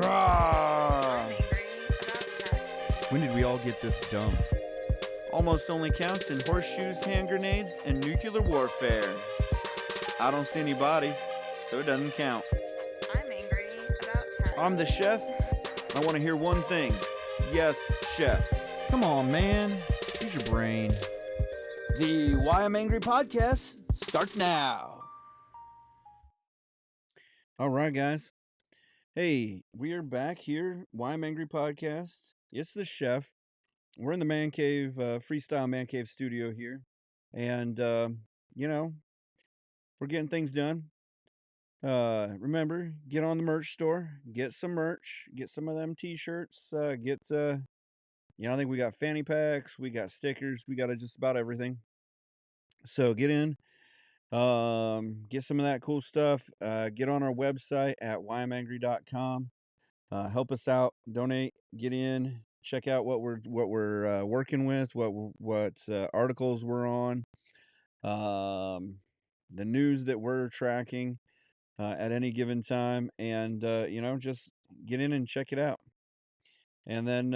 Rawr! I'm angry about cats. When did we all get this dumb? Almost only counts in horseshoes, hand grenades, and nuclear warfare. I don't see any bodies, so it doesn't count. I'm angry about cats. I'm the chef. I want to hear one thing. Yes, chef. Come on, man. Use your brain. The Why I'm Angry podcast starts now. All right, guys. Hey, we are back here. Why I'm Angry podcast. It's the chef. We're in the man cave, freestyle man cave studio here, and we're getting things done. Remember, get on the merch store, get some merch, get some of them t-shirts, I think we got fanny packs, we got stickers, we got just about everything. So get in, get some of that cool stuff. Get on our website at whyimangry.com. Help us out, donate, get in, check out what we're working with, what articles we're on, the news that we're tracking at any given time, and just get in and check it out. And then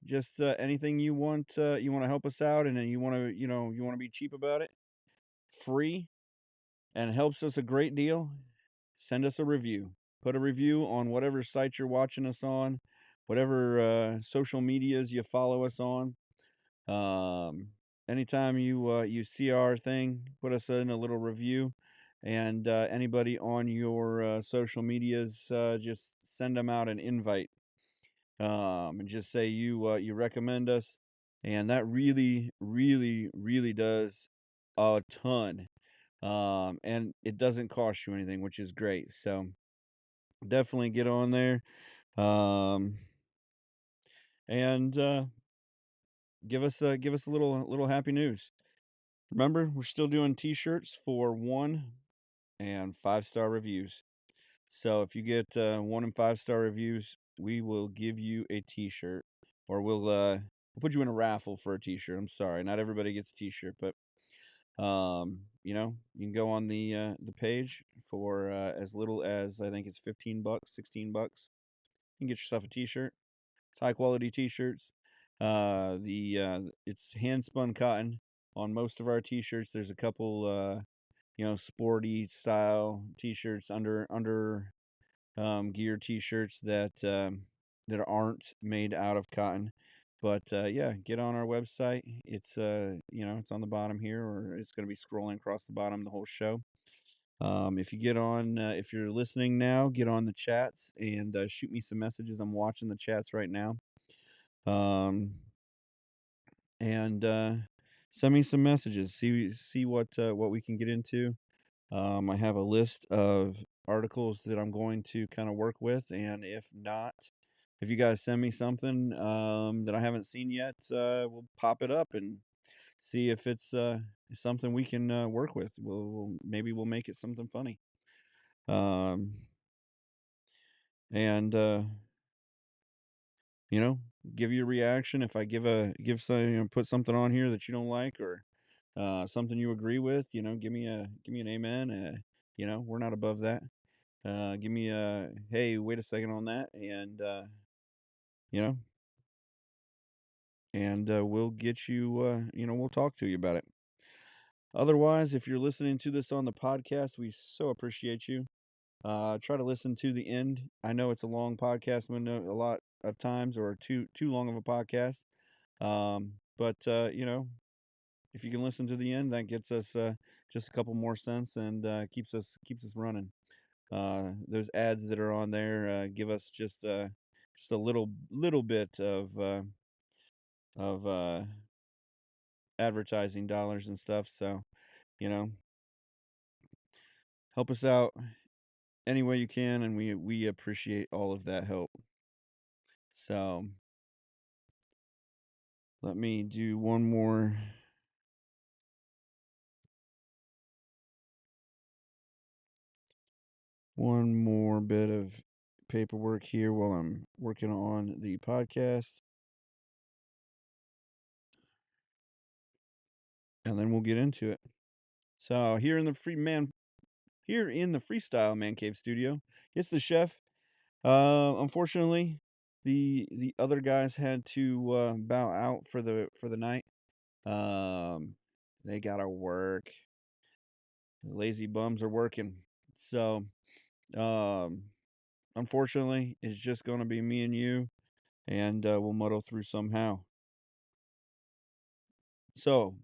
just anything you want to help us out, and then you want to be cheap about it, free, and helps us a great deal. Send us a review. Put a review on whatever site you're watching us on, whatever social medias you follow us on. Anytime you see our thing, put us in a little review. And anybody on your social medias, just send them out an invite, and just say you recommend us, and that really, really, really does a ton. And it doesn't cost you anything, which is great. So definitely get on there, and give us a little happy news. Remember, we're still doing t-shirts for 1 and 5-star reviews. So if you get 1 and 5-star reviews, we will give you a t-shirt, or we'll put you in a raffle for a t-shirt. I'm sorry, not everybody gets a t-shirt, but you can go on the page for as little as, I think it's $15, $16. You can get yourself a t-shirt. It's high quality t-shirts. It's hand spun cotton on most of our t-shirts. There's a couple sporty style t-shirts, under gear t-shirts that aren't made out of cotton. But yeah, get on our website. It's it's on the bottom here, or it's going to be scrolling across the bottom the whole show. If you get on, if you're listening now, get on the chats and shoot me some messages. I'm watching the chats right now. And send me some messages. See what we can get into. I have a list of articles that I'm going to kind of work with, and if not, if you guys send me something that I haven't seen yet, we'll pop it up and see if it's something we can work with. Maybe we'll make it something funny. And give you a reaction if I give some, put something on here that you don't like, or something you agree with. Give me an amen. We're not above that. Give me a hey, wait a second on that, and you know, we'll get you. We'll talk to you about it. Otherwise, if you're listening to this on the podcast, we so appreciate you. Try to listen to the end. I know it's a long podcast window a lot of times, or too long of a podcast. But if you can listen to the end, that gets us just a couple more cents, and keeps us running. Those ads that are on there give us just a little bit of advertising dollars and stuff. So you know, help us out any way you can, and we appreciate all of that help. So let me do one more. One more bit of paperwork here while I'm working on the podcast. And then we'll get into it. So here in the freestyle man cave studio, it's the chef. Unfortunately, the other guys had to bow out for the night. Um, they gotta work. Lazy bums are working. So, um, unfortunately, it's just gonna be me and you, and we'll muddle through somehow. So,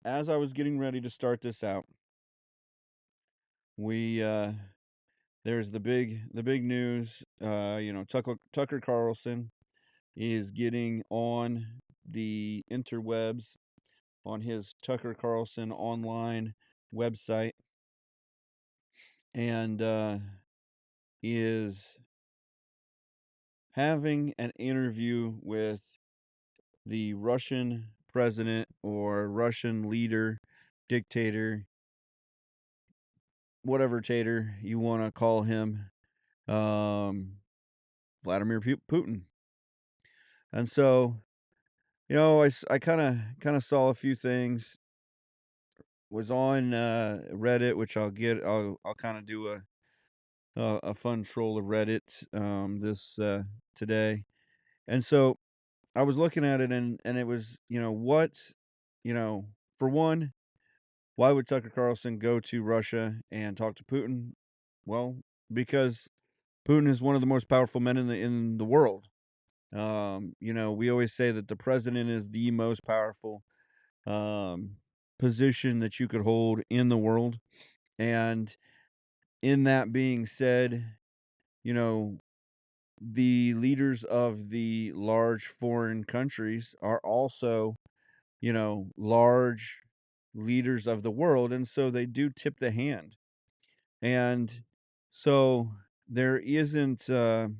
as I was getting ready to start this out, we there's the big news. Tucker Carlson is getting on the interwebs on his Tucker Carlson online website and is having an interview with the Russian president or Russian leader, dictator, whatever tater you want to call him, um, Vladimir Putin. And so, I kind of saw a few things. Was on Reddit, which I'll kind of do a fun troll of Reddit this today. And so I was looking at it and it was, you know, for one, why would Tucker Carlson go to Russia and talk to Putin? Well, because Putin is one of the most powerful men in the world. We always say that the president is the most powerful um position that you could hold in the world. And in that being said, you know, the leaders of the large foreign countries are also, large leaders of the world. And so they do tip the hand. And so there isn't, there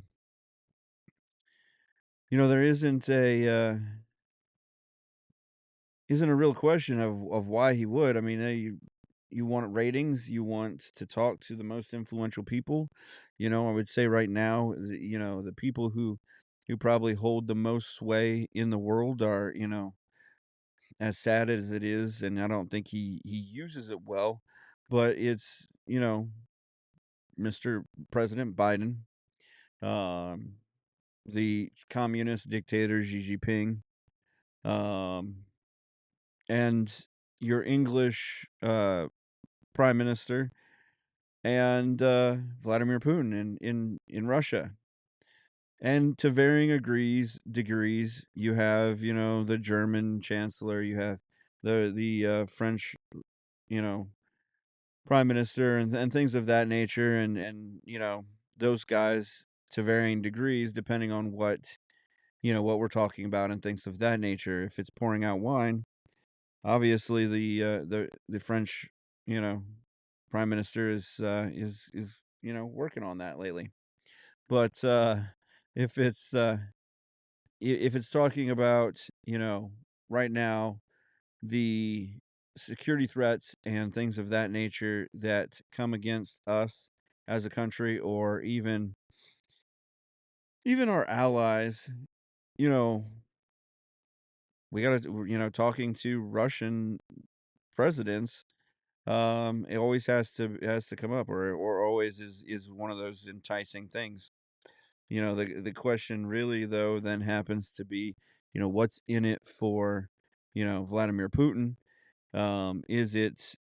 isn't a real question of why he would. I mean, you want ratings, you want to talk to the most influential people. I would say right now, the people who probably hold the most sway in the world are, as sad as it is, and I don't think he uses it well, but it's, Mr. President Biden, um, the communist dictator Xi Jinping, um, and your English prime minister, and Vladimir Putin in Russia. And to varying degrees, you have, the German chancellor, you have the French, you know, prime minister, and things of that nature, and those guys to varying degrees, depending on what we're talking about and things of that nature. If it's pouring out wine, obviously the French, you know, prime minister is working on that lately. But if it's if it's talking about, right now, the security threats and things of that nature that come against us as a country, or even our allies, you know, we got to, talking to Russian presidents, it always has to come up, or always is one of those enticing things. The question really, though, then happens to be, what's in it for, Vladimir Putin? Is it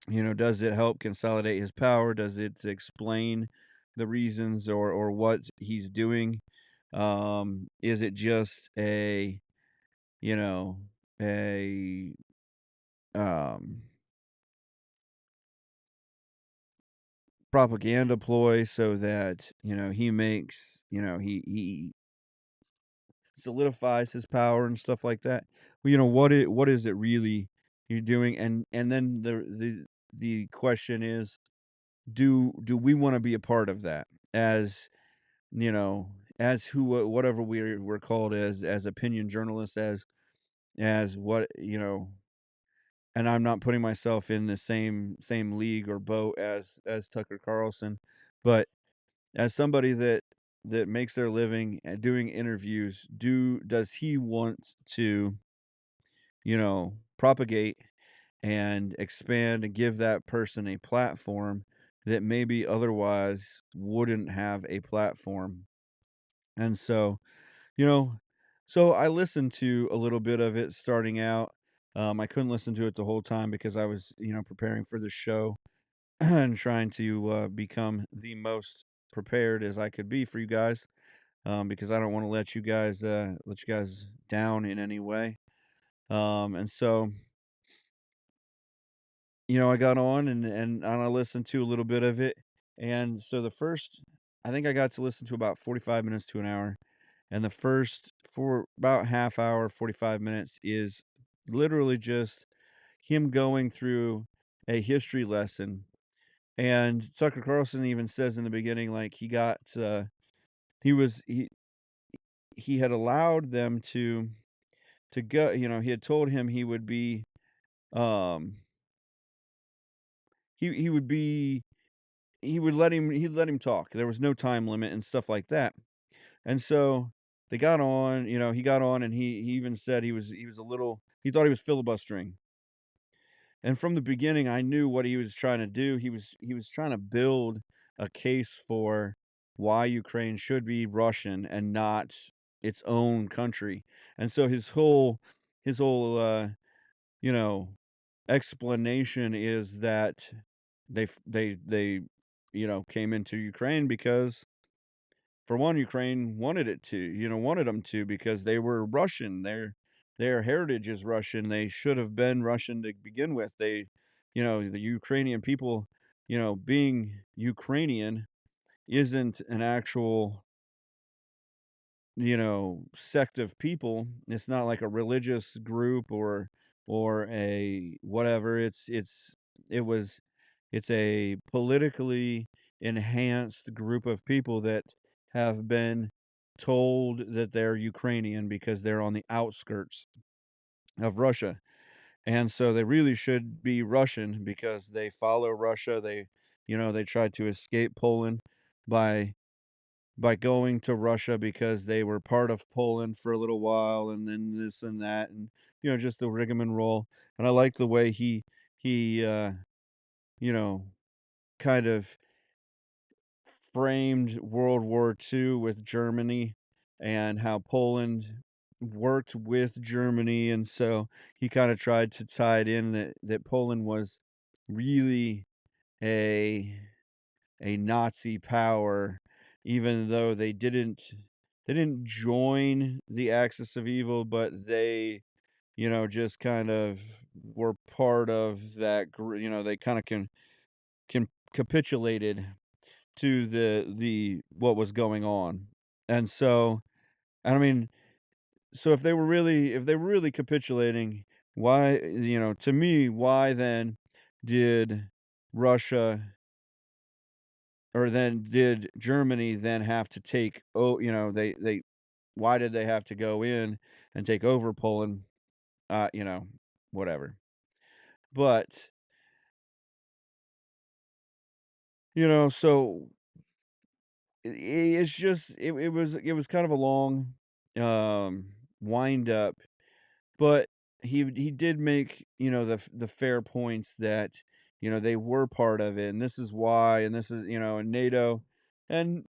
does it help consolidate his power? Does it explain the reasons, or what he's doing? Is it just you know, a um propaganda ploy so that, he makes, he solidifies his power and stuff like that? Well, what is it really you're doing? And then the question is, do we want to be a part of that, as you know as whatever we're called, as opinion journalists, as what, and I'm not putting myself in the same league or boat as Tucker Carlson, but as somebody that makes their living at doing interviews, does he want to, propagate and expand and give that person a platform that maybe otherwise wouldn't have a platform. And so, you know, so I listened to a little bit of it starting out. I couldn't listen to it the whole time because I was, preparing for the show and trying to become the most prepared as I could be for you guys. Because I don't want to let you guys down in any way. And so, I got on and I listened to a little bit of it. And so I think I got to listen to about 45 minutes to an hour. And the first for about half hour, 45 minutes is literally just him going through a history lesson. And Tucker Carlson even says in the beginning, like he was he had allowed them to go. He had told him um he would be he'd let him talk. There was no time limit and stuff like that. And so they got on, he got on and he even said he was a little he thought he was filibustering. And from the beginning I knew what he was trying to do. He was trying to build a case for why Ukraine should be Russian and not its own country. And so his whole you know explanation is that they came into Ukraine because, for one, Ukraine wanted it to, wanted them to, because they were Russian. Their heritage is Russian. They should have been Russian to begin with. The Ukrainian people, being Ukrainian isn't an actual, sect of people. It's not like a religious group or a whatever. It's a politically enhanced group of people that have been told that they're Ukrainian because they're on the outskirts of Russia. And so they really should be Russian because they follow Russia. They tried to escape Poland by going to Russia because they were part of Poland for a little while, and then this and that, and just the rigmarole. And I like the way he you know kind of framed World War II with Germany and how Poland worked with Germany. And so he kind of tried to tie it in that Poland was really a Nazi power, even though they didn't join the axis of evil, but they, just kind of were part of that. They kind of can capitulated to the what was going on. And so, I mean, so if they were really capitulating, why, to me, why then did Russia or then did Germany then have to take, they why did they have to go in and take over Poland? Uh, you know, Whatever. But, so it's just it was kind of a long um wind up, but he did make, the fair points that, they were part of it, and this is why, and this is, and NATO. And,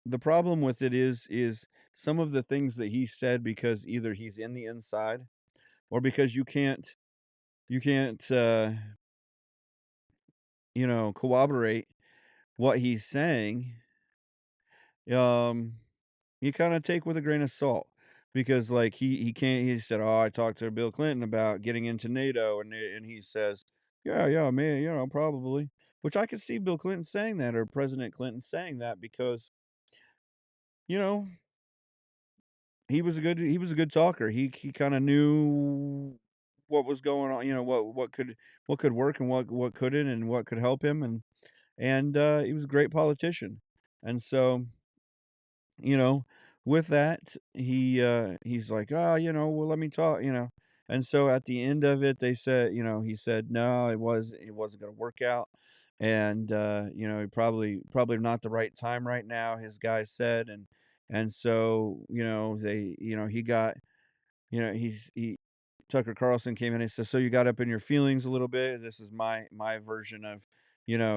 the problem with it is some of the things that he said, because either he's in the inside or because you can't corroborate what he's saying. um you kind of take with a grain of salt, because like he can't he said, "Oh, I talked to Bill Clinton about getting into NATO," and he says, "Yeah, yeah, man, probably." Which I could see Bill Clinton saying that, or President Clinton saying that, because, you know he was a good talker. He kind of knew what was going on, what could work and what couldn't, and what could help him. And he was a great politician. And so, you know, with that, he's like, "Oh, well, let me talk." And so at the end of it, he said, "No, it wasn't going to work out." And probably not the right time right now, his guy said. And so, he got, he Tucker Carlson came in and says, "So you got up in your feelings a little bit." This is my version of,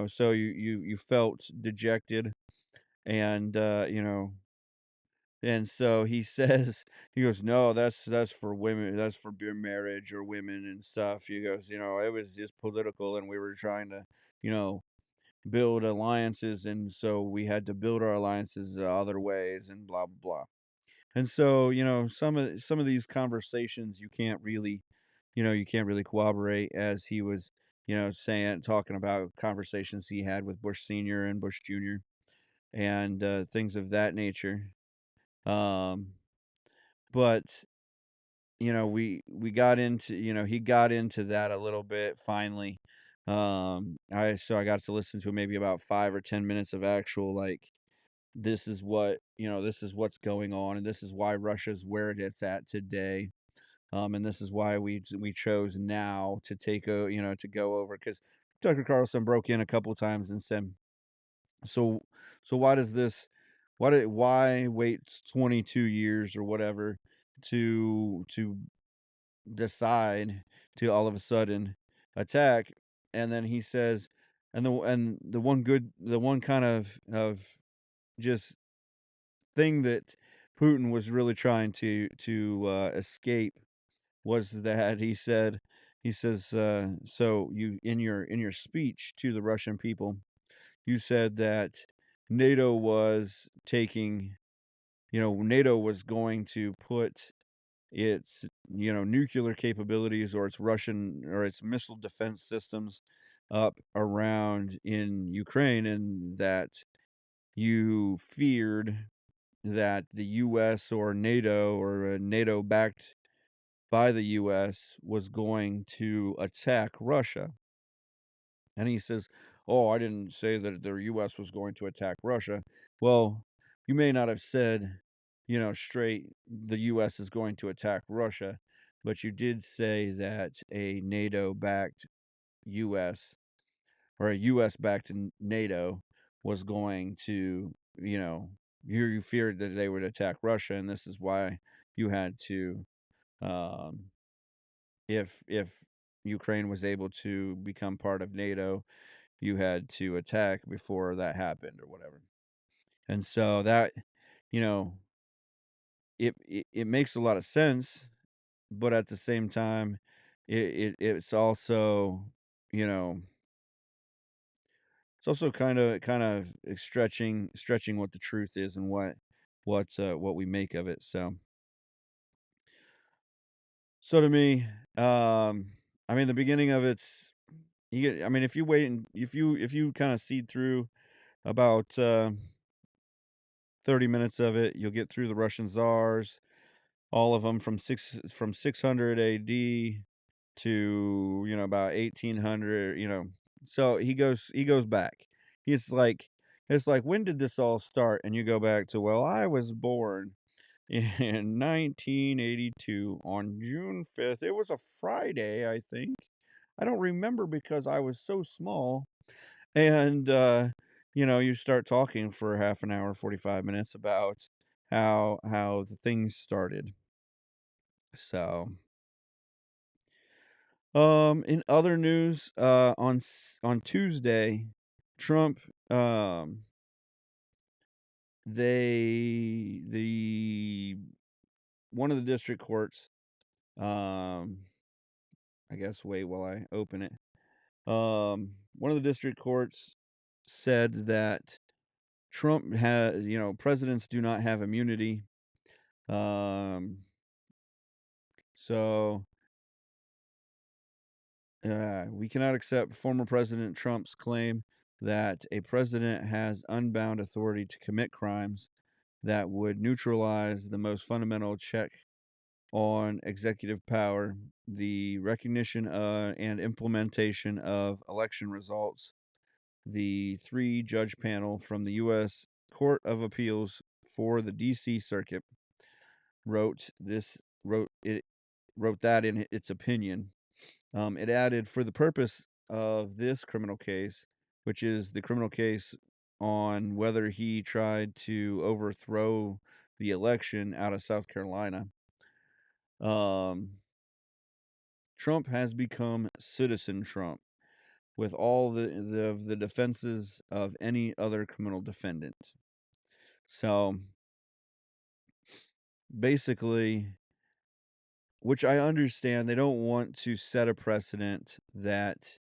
so you felt dejected, and and so he says, he goes, "No, that's for women. That's for beer marriage or women and stuff." He goes, "It was just political, and we were trying to, you know, build alliances, and so we had to build our alliances other ways, and blah blah blah." And so, some of these conversations you can't really corroborate, as he was, talking about conversations he had with Bush Senior and Bush Junior, and things of that nature. Um, but we got into he got into that a little bit finally. I got to listen to maybe about 5 or 10 minutes of actual, like, this is what's going on, and this is why Russia's where it's at today. And this is why we chose now to to go over, because Tucker Carlson broke in a couple times and said, so why does this why wait 22 years or whatever to decide to all of a sudden attack? And then he says, the one kind of just thing that Putin was really trying to escape was that he says, so you, in your speech to the Russian people, you said that NATO was taking NATO was going to put its nuclear capabilities, or its Russian, or its missile defense systems up around in Ukraine, and that you feared that the US or NATO, or NATO backed by the US, was going to attack Russia. And he says, "Oh, I didn't say that the US was going to attack Russia." Well, you may not have said, straight, the US is going to attack Russia, but you did say that a NATO backed US, or a US backed NATO, was going to, you feared that they would attack Russia, and this is why you had to, um, if Ukraine was able to become part of NATO, you had to attack before that happened, or whatever. And so that, you know, it makes a lot of sense, but at the same time, it's also, you know, it's also kind of stretching what the truth is, and what we make of it. So to me, I mean, the beginning of it's you get, I mean, if you wait and if you kind of seed through about 30 minutes of it, you'll get through the Russian czars, all of them from 600 AD to, about 1800, So he goes back. He's like it's like, when did this all start? And you go back to, well, I was born in 1982 on June 5th. It was a Friday, I think. I don't remember because I was so small. And you start talking for half an hour, 45 minutes, about how the things started. So, in other news, on Tuesday, Trump, um the one of the district courts, um I guess, wait while I open it. One of the district courts said that Trump has, presidents do not have immunity. Um, so we cannot accept former President Trump's claim that a president has unbound authority to commit crimes that would neutralize the most fundamental check on executive power, the recognition and implementation of election results. The three-judge panel from the U.S. Court of Appeals for the D.C. Circuit wrote this wrote it wrote that in its opinion. It added, for the purpose of this criminal case, which is the criminal case on whether he tried to overthrow the election out of South Carolina, um, Trump has become Citizen Trump. with all the defenses of any other criminal defendant. So basically, which I understand, they don't want to set a precedent that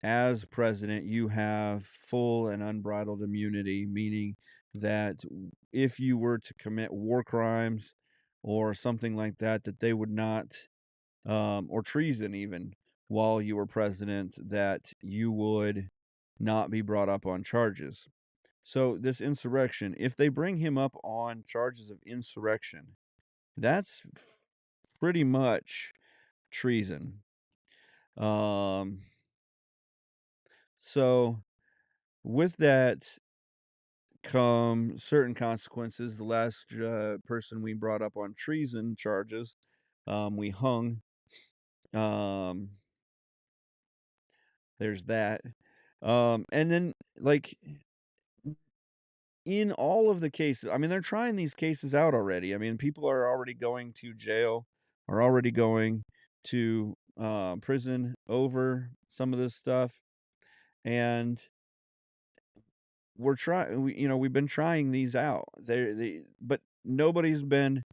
as president you have full and unbridled immunity, meaning that if you were to commit war crimes or something like that, that they would not, or treason even, while you were president, that you would not be brought up on charges. So this insurrection, if they bring him up on charges of insurrection, that's pretty much treason. Um, so with that come certain consequences. The last person we brought up on treason charges, we hung. Um, there's that. And then, like, in all of the cases, I mean, they're trying these cases out already. I mean, people are already going to jail, are already going to prison over some of this stuff. And we're trying, we've been trying these out. But nobody's been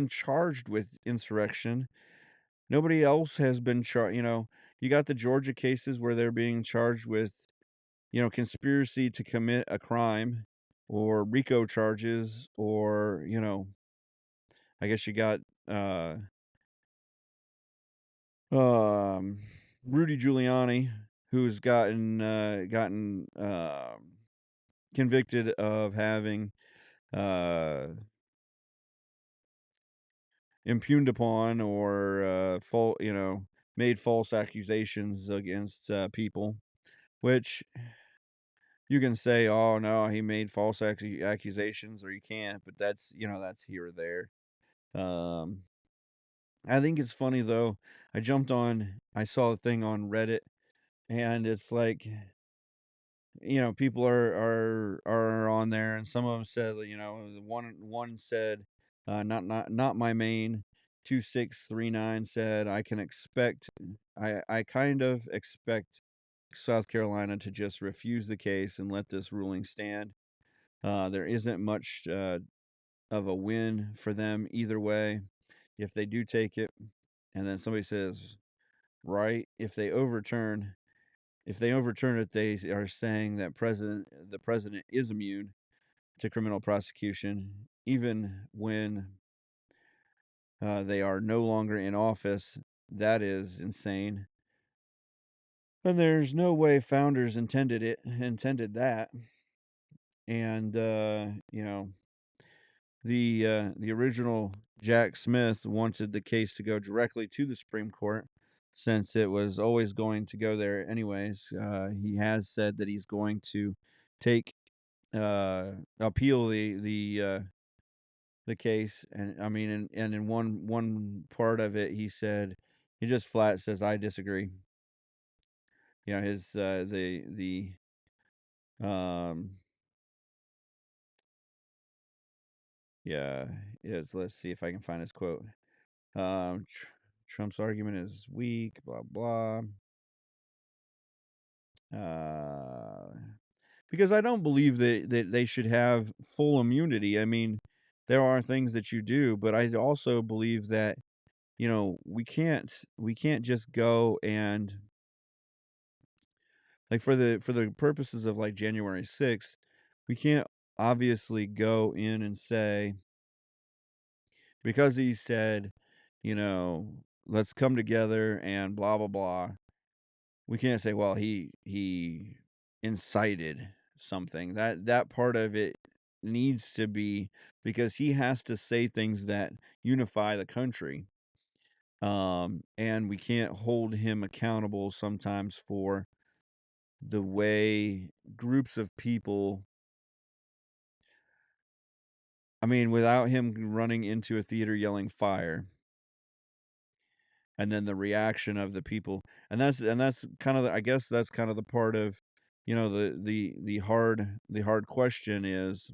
charged with insurrection. Nobody else has been charged. You got the Georgia cases where they're being charged with, conspiracy to commit a crime or RICO charges, or, I guess you got uh um Rudy Giuliani, who's gotten convicted of having uh impugned upon or made false accusations against people, which you can say, oh no, he made false accusations, or you can't, but that's here or there. um I think it's funny though. I saw a thing on Reddit, and it's like, people are on there, and some of them said, one said, not my main 2639 said, I kind of expect South Carolina to just refuse the case and let this ruling stand. There isn't much of a win for them either way if they do take it. And then somebody says, right, if they overturn it, they are saying that the president is immune to criminal prosecution, even when they are no longer in office. That is insane. And there's no way founders intended that. And the original Jack Smith wanted the case to go directly to the Supreme Court, since it was always going to go there anyways. He has said that he's going to take appeal the case, and I mean, and in one part of it, he just flat says, I disagree. His the um yeah, is, let's see if I can find his quote. Trump's argument is weak, blah blah. Uh, because I don't believe that they should have full immunity. I mean, there are things that you do, but I also believe that, we can't just go and, like, for the purposes of, like, January 6th, we can't obviously go in and say, because he said, you know, let's come together and blah blah blah. We can't say, well, he incited something. That part of it needs to be, because he has to say things that unify the country. And we can't hold him accountable sometimes for the way groups of people, I mean, without him running into a theater yelling fire, and then the reaction of the people. And that's kind of I guess that's kind of the part of, the hard question is,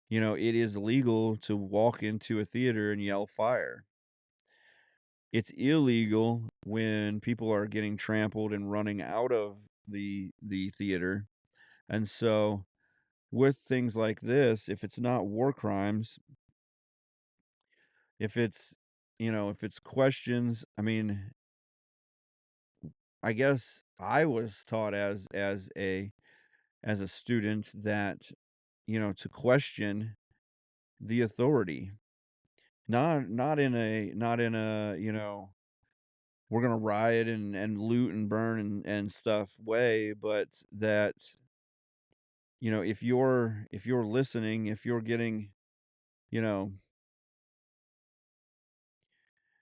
it is legal to walk into a theater and yell fire. it's illegal when people are getting trampled and running out of the theater. And so with things like this, if it's not war crimes, if it's if it's questions, I mean, I guess I was taught as a student that to question the authority, not in a we're gonna riot and loot and burn and stuff way, but that if you're listening, if you're getting you know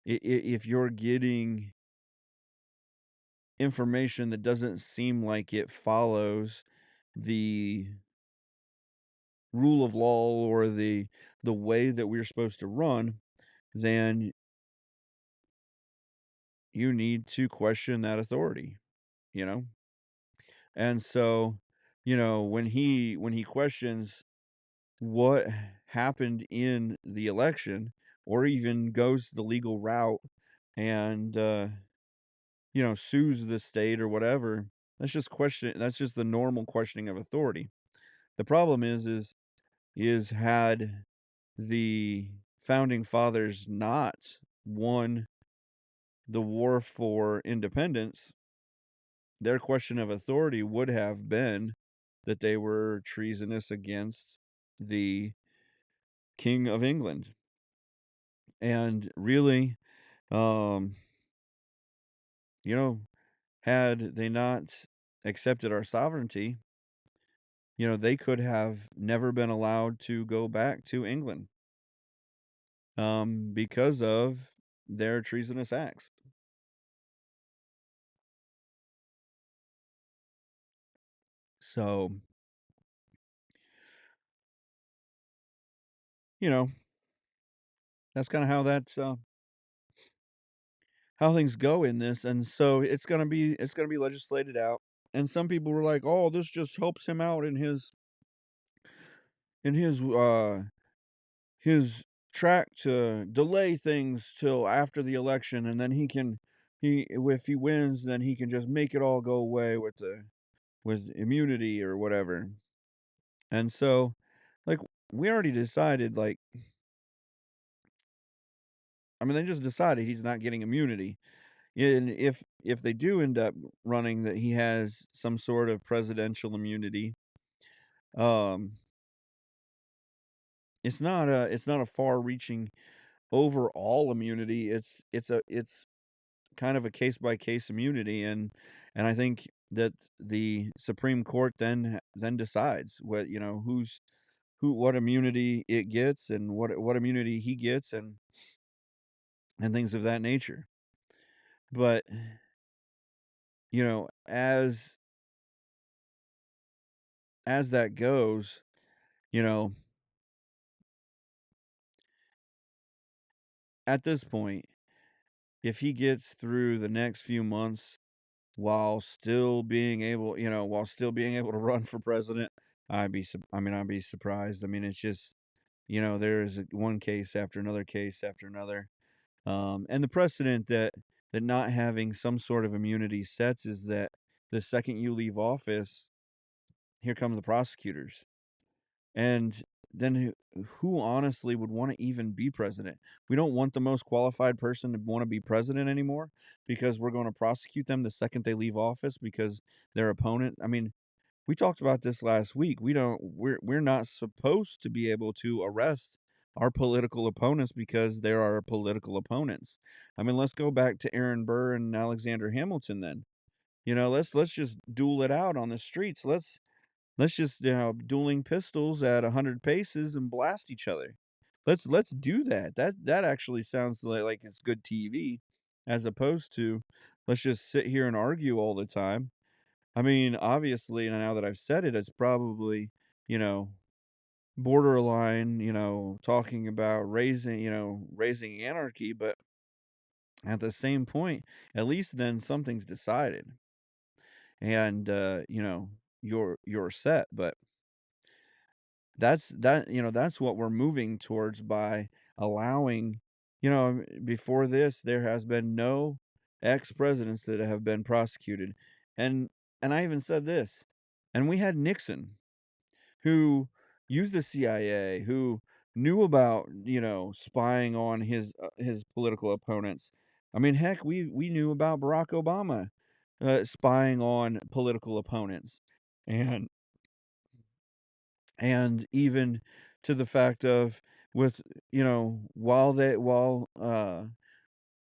if you're getting information that doesn't seem like it follows the rule of law or the way that we're supposed to run, then you need to question that authority, you know? And so, when he questions what happened in the election or even goes the legal route and sues the state or whatever, that's just the normal questioning of authority. The problem is had the founding fathers not won the war for independence, their question of authority would have been that they were treasonous against the King of England. And really, um, you know, had they not accepted our sovereignty, they could have never been allowed to go back to England because of their treasonous acts. So, you know, that's kind of how things go in this, and so it's gonna be legislated out. And some people were like, "Oh, this just helps him out in his track to delay things till after the election, and then he if he wins, then he can just make it all go away with immunity or whatever." And so, like, we already decided, like, I mean, they just decided he's not getting immunity. And if they do end up running that he has some sort of presidential immunity, um, it's not a far-reaching overall immunity. It's kind of a case-by-case immunity, and I think that the Supreme Court then decides what immunity it gets and what immunity he gets and things of that nature. But, as that goes, you know, at this point, if he gets through the next few months while still being able to run for president, I'd be surprised. I mean, it's just, there's one case after another case after another. And the precedent that not having some sort of immunity sets is that the second you leave office, here come the prosecutors. And then who honestly would want to even be president? We don't want the most qualified person to want to be president anymore because we're going to prosecute them the second they leave office because their opponent. I mean, we talked about this last week. We're not supposed to be able to arrest our political opponents because they're our political opponents. I mean, let's go back to Aaron Burr and Alexander Hamilton then. Let's just duel it out on the streets. Let's just dueling pistols at 100 paces and blast each other. Let's do that. That actually sounds like it's good TV, as opposed to let's just sit here and argue all the time. I mean, obviously, now that I've said it, it's probably you know borderline, talking about raising anarchy, but at the same point, at least then something's decided, and you're set. But that's what we're moving towards by allowing before this, there has been no ex-presidents that have been prosecuted. And I even said this, and we had Nixon, who used the CIA, who knew about, spying on his political opponents. I mean, heck, we knew about Barack Obama spying on political opponents. And even to the fact of, with while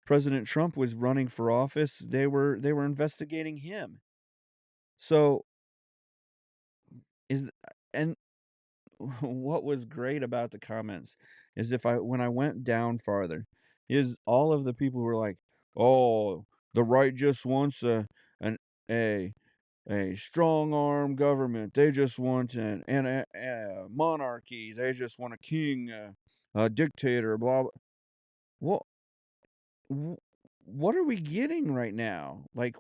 President Trump was running for office, they were investigating him. So is and what was great about the comments is, if I when I went down farther, is all of the people were like, "Oh, the right just wants an a a strong arm government. They just want a monarchy. They just want a king, a dictator, blah blah." Well, wh- what are we getting right now? Like,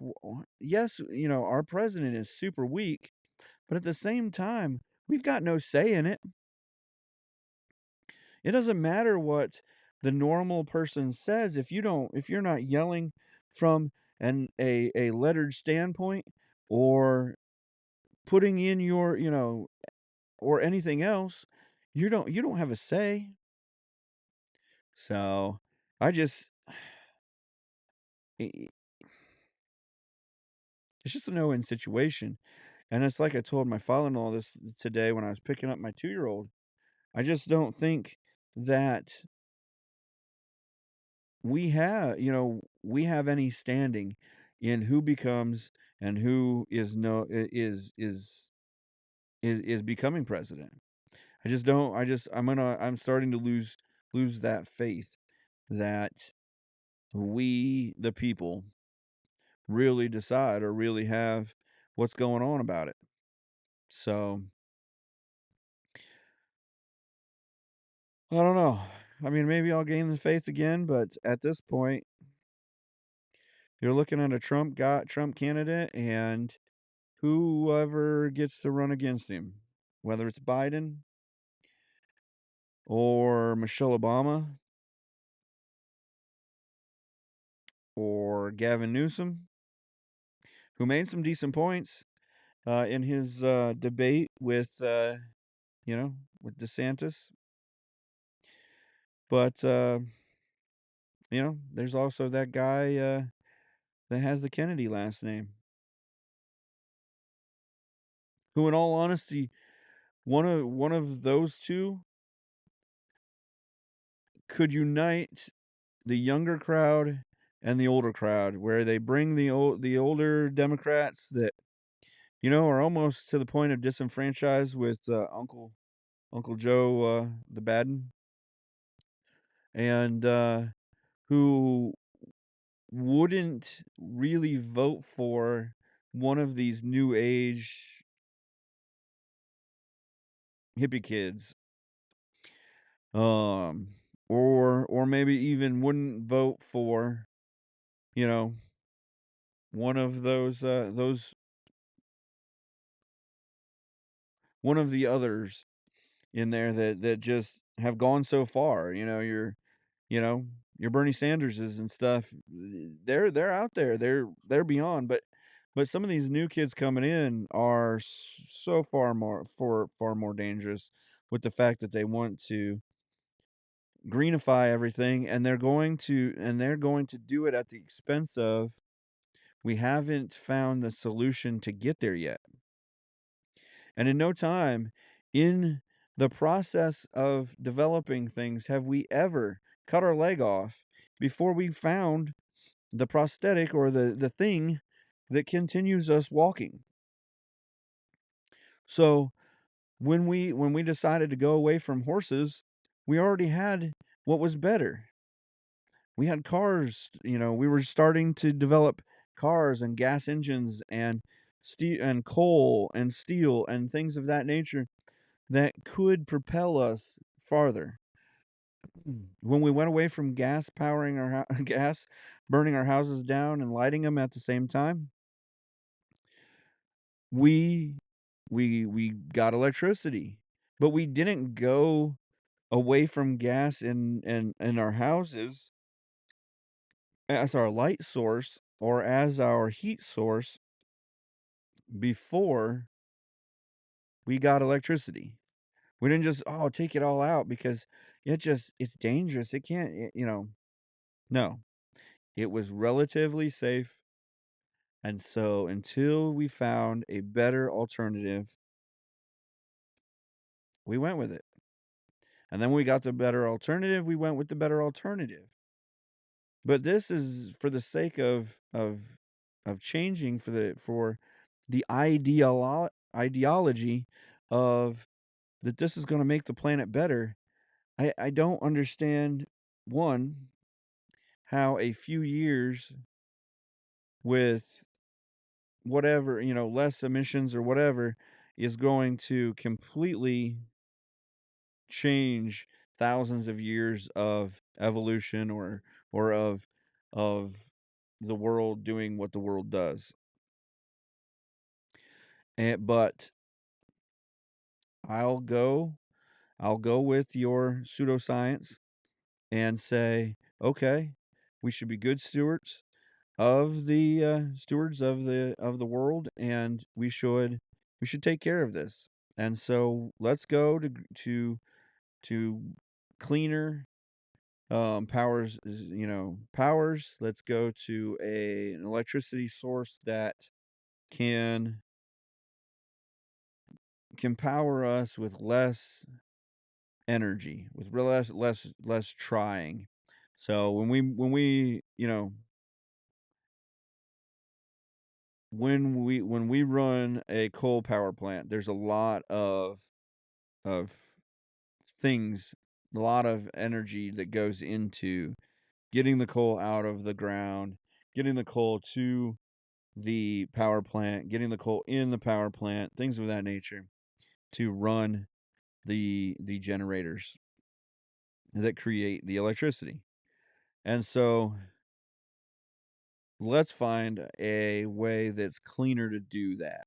yes, our president is super weak, but at the same time, we've got no say in it. It doesn't matter what the normal person says if you're not yelling from a lettered standpoint, or putting in your, or anything else, you don't have a say. So, I just i- it's just a no-win situation. And it's like I told my father-in-law this today when I was picking up my 2-year-old. I just don't think that we have any standing in who becomes, and who is no is becoming president. I just don't. I'm starting to lose that faith that we, the people, really decide or really have what's going on about it. So, I don't know. I mean, maybe I'll gain the faith again, but at this point, you're looking at a Trump candidate, and whoever gets to run against him, whether it's Biden or Michelle Obama or Gavin Newsom, who made some decent points in his debate with DeSantis. But there's also that guy that has the Kennedy last name, who, in all honesty, one of those two could unite the younger crowd and the older crowd, where they bring the older Democrats that are almost to the point of disenfranchised with Uncle Joe the Baden, and who wouldn't really vote for one of these new age hippie kids, um or maybe even wouldn't vote for, you know one of those one of the others in there that just have gone so far. You know your Bernie Sanderses and stuff. They're out there. They're beyond. But some of these new kids coming in are so far more dangerous, with the fact that they want to greenify everything, and they're going to do it at the expense of, we haven't found the solution to get there yet. And in no time in the process of developing things have we ever cut our leg off before we found the prosthetic, or the thing that continues us walking. So when we decided to go away from horses, we already had what was better. We had cars. We were starting to develop cars and gas engines and steel and coal and steel and things of that nature that could propel us farther. When we went away from gas powering gas burning our houses down and lighting them at the same time, we we got electricity, but we didn't go away from gas in our houses as our light source or as our heat source before we got electricity. We didn't just, oh, take it all out because it's dangerous. It can't, no, it was relatively safe. And so until we found a better alternative, we went with it. And then when we got the better alternative, we went with the better alternative. But this is for the sake of changing for the ideology of that this is going to make the planet better. I don't understand one how a few years with whatever, less emissions or whatever is going to completely change thousands of years of evolution or of the world doing what the world does. But I'll go I'll go with your pseudoscience and say, okay, we should be good stewards of the world, and we should take care of this. And so let's go to cleaner powers. Let's go to an electricity source that can can power us with less energy, with less trying. So when we run a coal power plant, there's a lot of things, a lot of energy that goes into getting the coal out of the ground, getting the coal to the power plant, getting the coal in the power plant, things of that nature to run the generators that create the electricity. And so let's find a way that's cleaner to do that.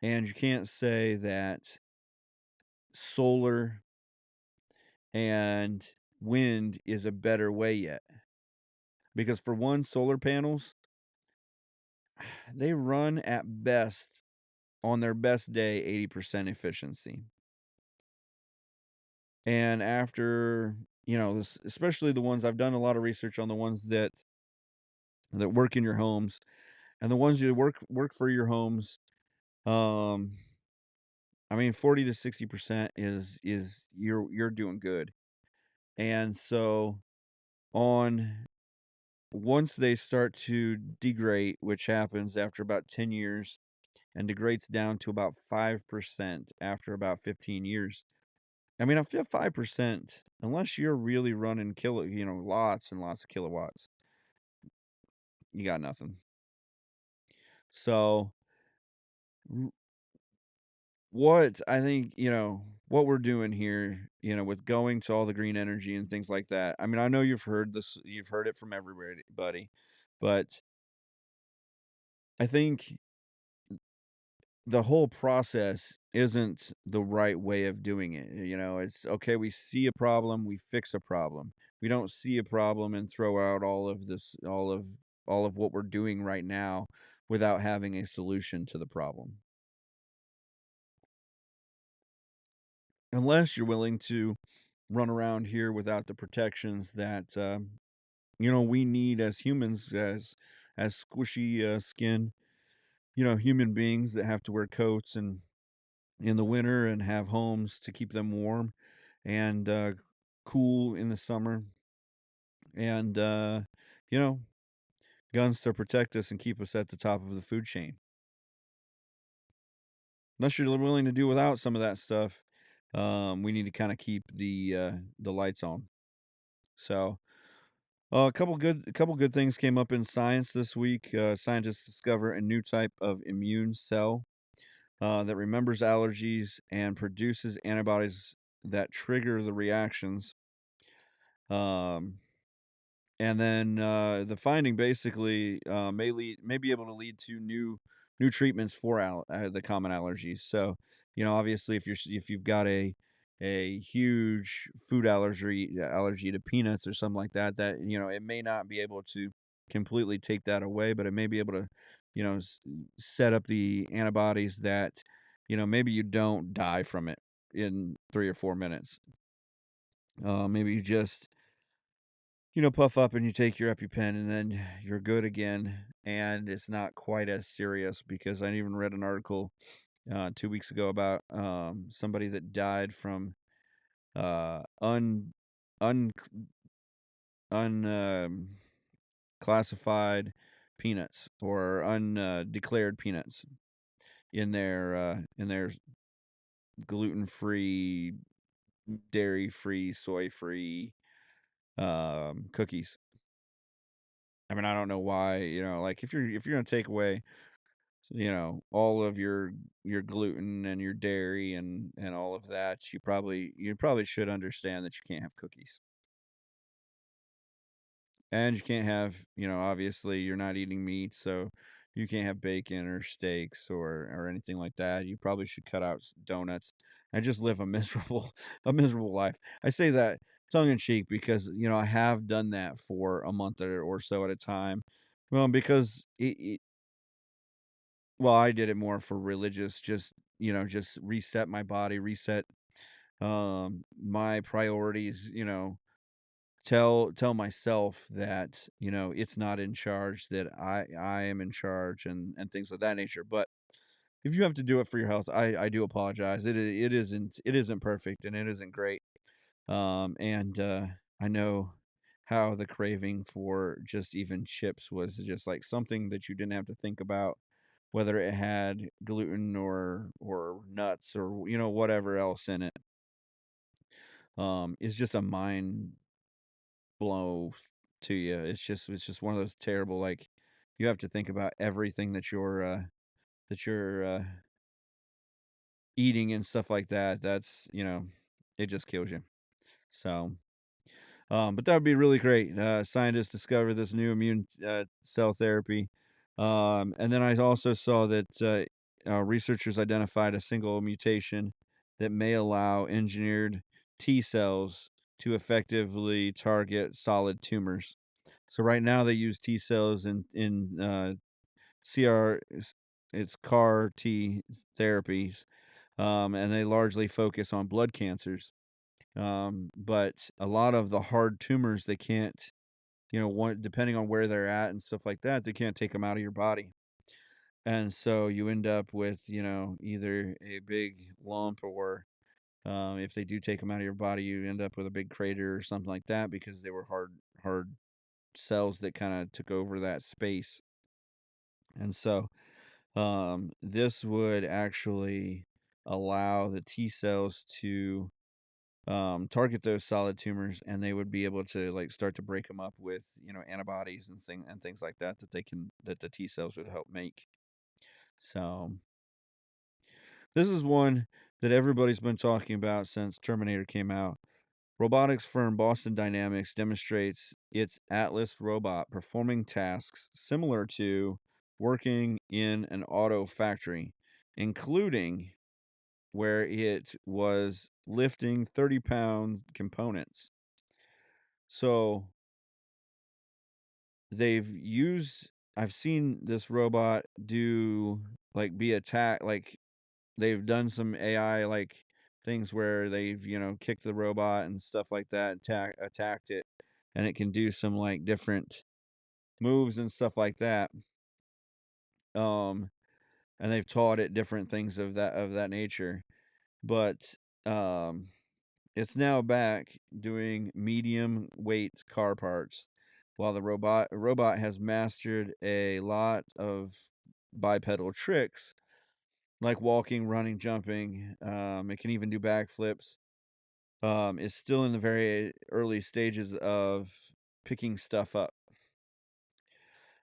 And you can't say that solar and wind is a better way yet. Because for one, solar panels, they run at best on their best day 80% efficiency. And after, this, especially the ones I've done a lot of research on the ones that work in your homes and the ones that work for your homes. Um, I mean, 40 to 60% is you're doing good. And so on once they start to degrade, which happens after about 10 years and degrades down to about 5% after about 15 years. I mean, I feel 5%, unless you're really running lots and lots of kilowatts, you got nothing. So what I think, what we're doing here, with going to all the green energy and things like that. I mean, I know you've heard it from everybody, but I think the whole process isn't the right way of doing it. It's okay, we see a problem, we fix a problem. We don't see a problem and throw out all of what we're doing right now without having a solution to the problem. Unless you're willing to run around here without the protections that we need as humans, as squishy skin, human beings that have to wear coats and in the winter and have homes to keep them warm and cool in the summer, and you know guns to protect us and keep us at the top of the food chain. Unless you're willing to do without some of that stuff, we need to kind of keep the lights on. So a couple good things came up in science this week. Scientists discover a new type of immune cell that remembers allergies and produces antibodies that trigger the reactions. Um, and then the finding basically may be able to lead to new treatments for the common allergies. So obviously, if you've got a huge food allergy to peanuts or something like that, that it may not be able to completely take that away, but it may be able to set up the antibodies that maybe you don't die from it in 3 or 4 minutes. Maybe you just puff up and you take your EpiPen and then you're good again, and it's not quite as serious, because I even read an article 2 weeks ago about somebody that died from un un classified peanuts, or undeclared peanuts in their gluten free, dairy free, soy free cookies. I mean, I don't know why, like, if you're gonna take away all of your gluten and your dairy and all of that, you probably should understand that you can't have cookies. And you can't have, obviously you're not eating meat, so you can't have bacon or steaks or anything like that. You probably should cut out donuts and just live a miserable a miserable life. I say that tongue in cheek because I have done that for a month or so at a time. Well, because well, I did it more for religious, just reset my body, reset my priorities, tell myself that it's not in charge, that I am in charge, and things of that nature. But if you have to do it for your health, I do apologize. It isn't perfect, and it isn't great. And I know how the craving for just even chips was just like something that you didn't have to think about, whether it had gluten or nuts or whatever else in it. Is just a mind blow to you. It's just one of those terrible, like, you have to think about everything that you're eating and stuff like that. That's it just kills you. So, but that would be really great. Scientists discover this new immune cell therapy, and then I also saw that researchers identified a single mutation that may allow engineered T cells to effectively target solid tumors. So right now they use T cells in CR, it's CAR T therapies, and they largely focus on blood cancers. But a lot of the hard tumors, they can't, depending on where they're at and stuff like that, they can't take them out of your body. And so you end up with, either a big lump, or if they do take them out of your body, you end up with a big crater or something like that, because they were hard cells that kind of took over that space. And so this would actually allow the T cells to target those solid tumors, and they would be able to, like, start to break them up with antibodies and things like that, that the T cells would help make. So this is one that everybody's been talking about since Terminator came out. Robotics firm Boston Dynamics demonstrates its Atlas robot performing tasks similar to working in an auto factory, including where it was lifting 30-pound components. So I've seen this robot do, like, be attacked, like, they've done some AI, like, things where they've, kicked the robot and stuff like that, attacked it, and it can do some, like, different moves and stuff like that. Um, and they've taught it different things of that nature. But um, it's now back doing medium weight car parts, while the robot has mastered a lot of bipedal tricks, like walking, running, jumping. It can even do backflips. Is still in the very early stages of picking stuff up.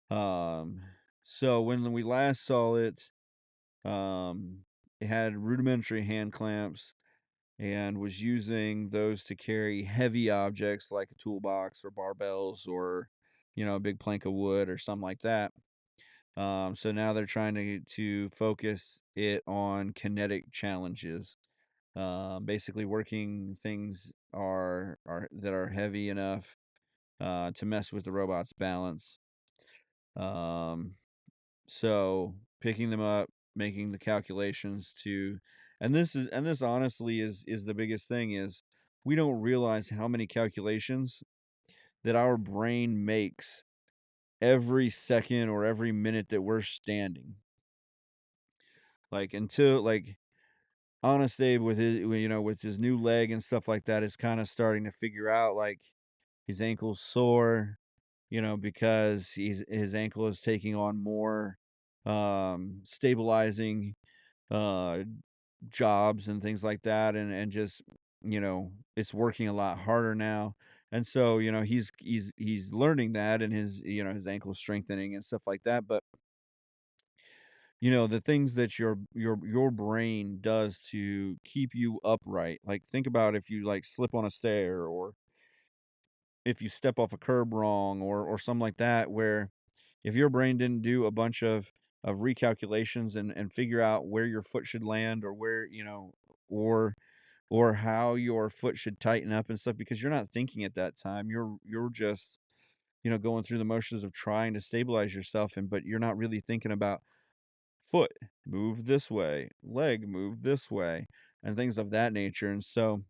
Um, so when we last saw it, um, it had rudimentary hand clamps and was using those to carry heavy objects like a toolbox or barbells, or a big plank of wood or something like that. So now they're trying to focus it on kinetic challenges. Basically working things are that are heavy enough to mess with the robot's balance. Um, so picking them up, making the calculations to, and this honestly is the biggest thing is we don't realize how many calculations that our brain makes every second or every minute that we're standing. Like until like Honest Abe with with his new leg and stuff like that is kind of starting to figure out like his ankle's sore, because his ankle is taking on more stabilizing uh jobs and things like that, and just it's working a lot harder now. And so he's learning that, and his ankle's strengthening and stuff like that. But the things that your brain does to keep you upright, like think about if you like slip on a stair, or if you step off a curb wrong, or something like that, where if your brain didn't do a bunch of recalculations and figure out where your foot should land, or where or how your foot should tighten up and stuff, because you're not thinking at that time. You're just going through the motions of trying to stabilize yourself, but you're not really thinking about foot move this way, leg move this way, and things of that nature. And so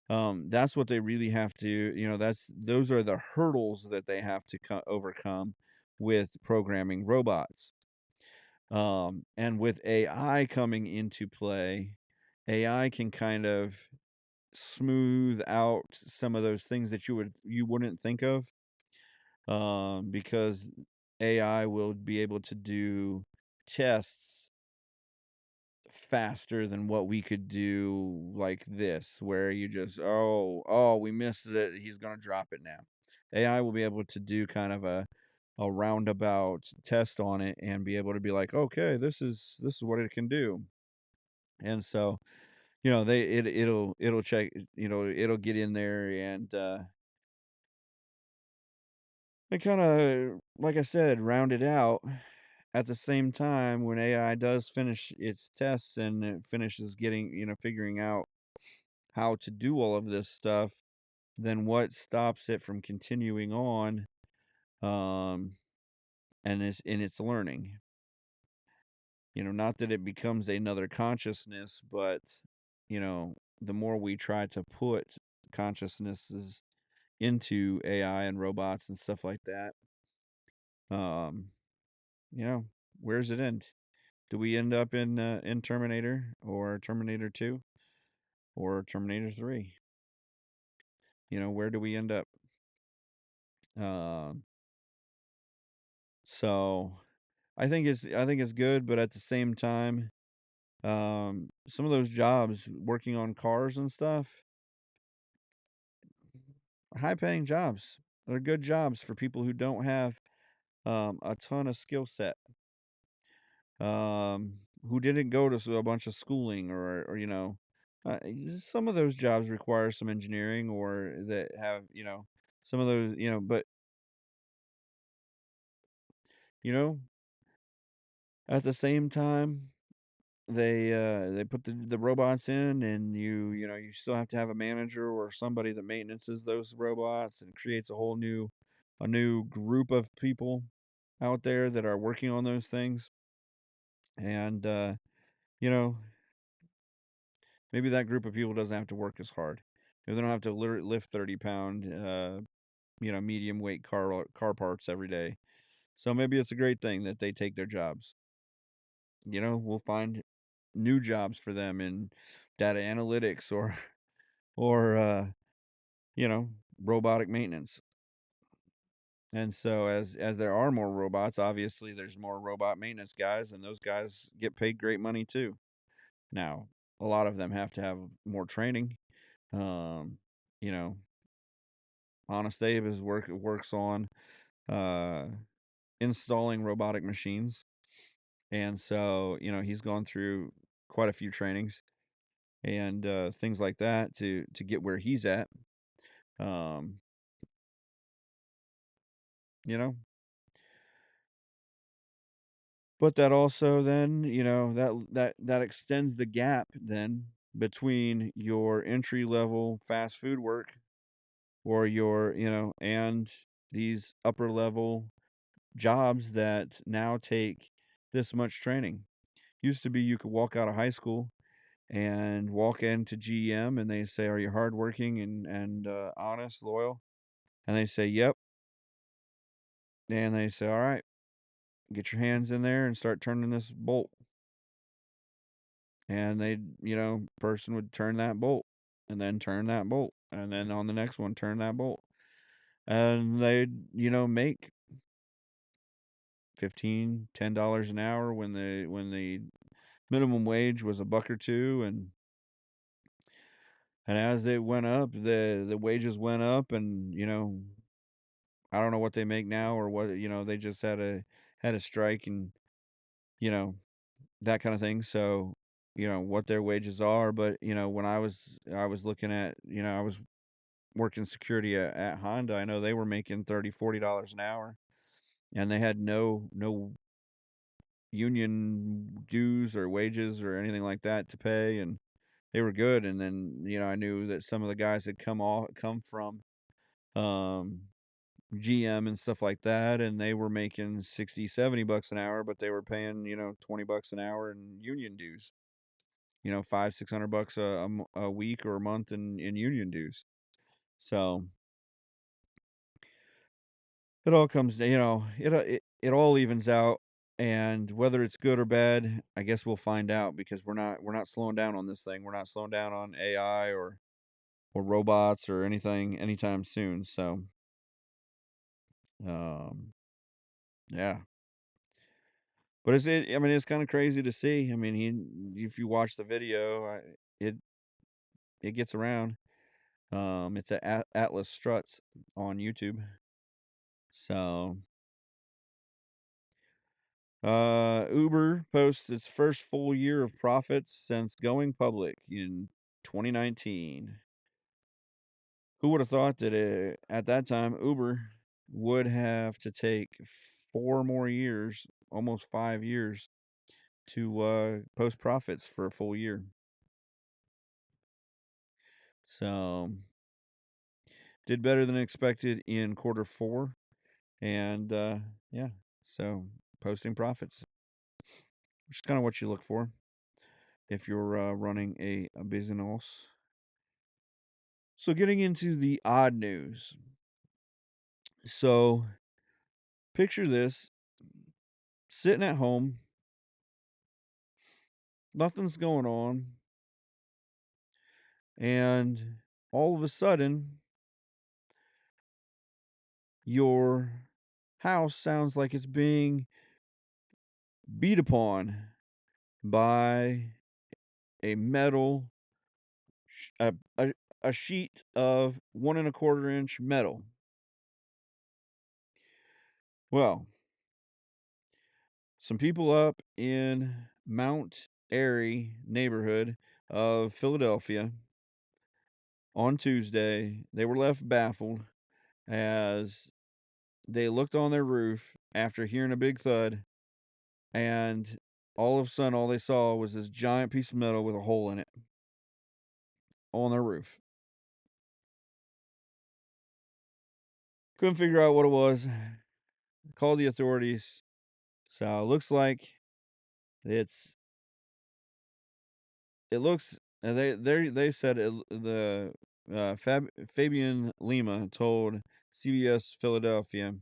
that's what they really have to, those are the hurdles that they have to overcome with programming robots. And with AI coming into play, AI can kind of smooth out some of those things that you wouldn't think of, because AI will be able to do tests faster than what we could do, like this, where you just, oh, we missed it, he's gonna drop it now. AI will be able to do kind of a roundabout test on it, and be able to be like, okay, this is what it can do. And so it'll check, it'll get in there, and kind of, like I said, round it out. At the same time, when AI does finish its tests, and it finishes getting, figuring out how to do all of this stuff, then what stops it from continuing on, um, and is in its learning? Not that it becomes another consciousness, but the more we try to put consciousnesses into AI and robots and stuff like that, um, you know, where's it end? Do we end up in Terminator, or Terminator 2, or Terminator 3? Where do we end up? Um, so I think it's good, but at the same time, some of those jobs working on cars and stuff, high paying jobs. They're good jobs for people who don't have a ton of skill set, who didn't go to a bunch of schooling, or some of those jobs require some engineering, or that have some of those, but you know at the same time, they put the robots in, and you still have to have a manager or somebody that maintenances those robots, and creates a new group of people out there that are working on those things. And you know maybe that group of people doesn't have to work as hard. Maybe they don't have to lift 30-pound medium weight car parts every day. So maybe it's a great thing that they take their jobs. We'll find new jobs for them in data analytics, or or you know robotic maintenance. And so as there are more robots, obviously there's more robot maintenance guys, and those guys get paid great money too. Now, a lot of them have to have more training. um you know Honest Abe works on uh installing robotic machines, and so he's gone through quite a few trainings, and things like that, to get where he's at. um you know but that also then, that extends the gap then, between your entry level fast food work or your, and these upper level jobs that now take this much training. Used to be you could walk out of high school and walk into GM and they say, "Are you hardworking and honest, loyal?" And they say, "Yep." And they say, "All right, get your hands in there and start turning this bolt." And they, person would turn that bolt and then turn that bolt and then on the next one turn that bolt. And they'd, make 15, $10 an hour when the minimum wage was a buck or two, and as it went up, the wages went up, and I don't know what they make now or what, they just had a strike and you know that kind of thing. So what their wages are, but when I was looking at, I was working security at Honda. I know they were making $30, $40 an hour, and they had no union dues or wages or anything like that to pay, and they were good. And then I knew that some of the guys had come from um GM and stuff like that, and they were making 60, $70 an hour, but they were paying $20 an hour in union dues. 500, $600 a week or a month in union dues. So it all comes to, it all evens out, and whether it's good or bad, I guess we'll find out, because we're not slowing down on this thing. We're not slowing down on AI or robots or anything anytime soon. So um yeah. But I mean, it's kind of crazy to see. I mean, if you watch the video, it it gets around. It's at Atlas Struts on YouTube. So, Uber posts its first full year of profits since going public in 2019. Who would have thought that at that time Uber would have to take 4 more years, almost 5 years, to post profits for a full year? So, did better than expected in quarter four, and yeah, so posting profits, which is kind of what you look for if you're running a business. So, getting into the odd news. So, picture this: sitting at home, nothing's going on, and all of a sudden, your house sounds like it's being beat upon by a metal, sh- a, a, a sheet of 1 1/4 inch metal. Well, some people up in Mount Airy neighborhood of Philadelphia on Tuesday, they were left baffled as they looked on their roof after hearing a big thud, and all of a sudden, all they saw was this giant piece of metal with a hole in it on their roof. Couldn't figure out what it was. Called the authorities. So it looks like it's it looks they said the Fabian Lima told CBS Philadelphia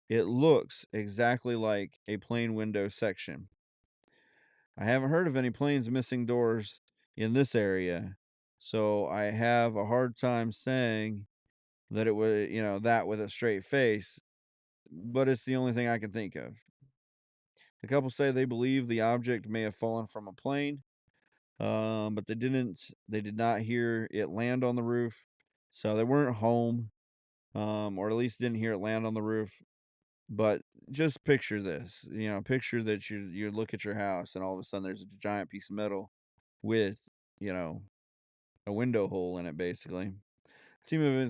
it looks exactly like a plane window section. I haven't heard of any planes missing doors in this area, so I have a hard time saying that it was, that with a straight face, but it's the only thing I can think of. The couple say they believe the object may have fallen from a plane, but they did not hear it land on the roof, so they weren't home, or at least didn't hear it land on the roof. But just picture this, picture that you look at your house and all of a sudden there's a giant piece of metal with, you know, a window hole in it, basically. A team of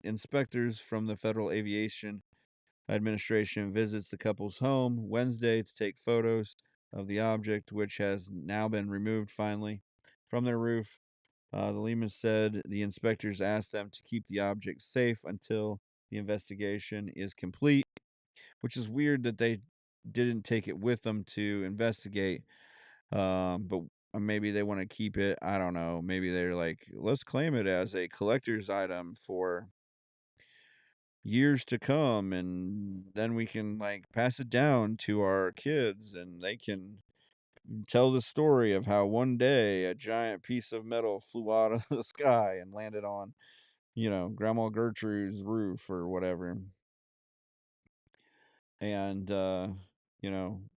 inspectors from the Federal Aviation Administration visits the couple's home Wednesday to take photos of the object, which has now been removed finally. from their roof. The Lehman said the inspectors asked them to keep the object safe until the investigation is complete, which is weird that they didn't take it with them to investigate. But maybe they want to keep it. I don't know. Maybe they're like, let's claim it as a collector's item for years to come, and then we can like pass it down to our kids, and they can tell the story of how one day a giant piece of metal flew out of the sky and landed on, Grandma Gertrude's roof or whatever. And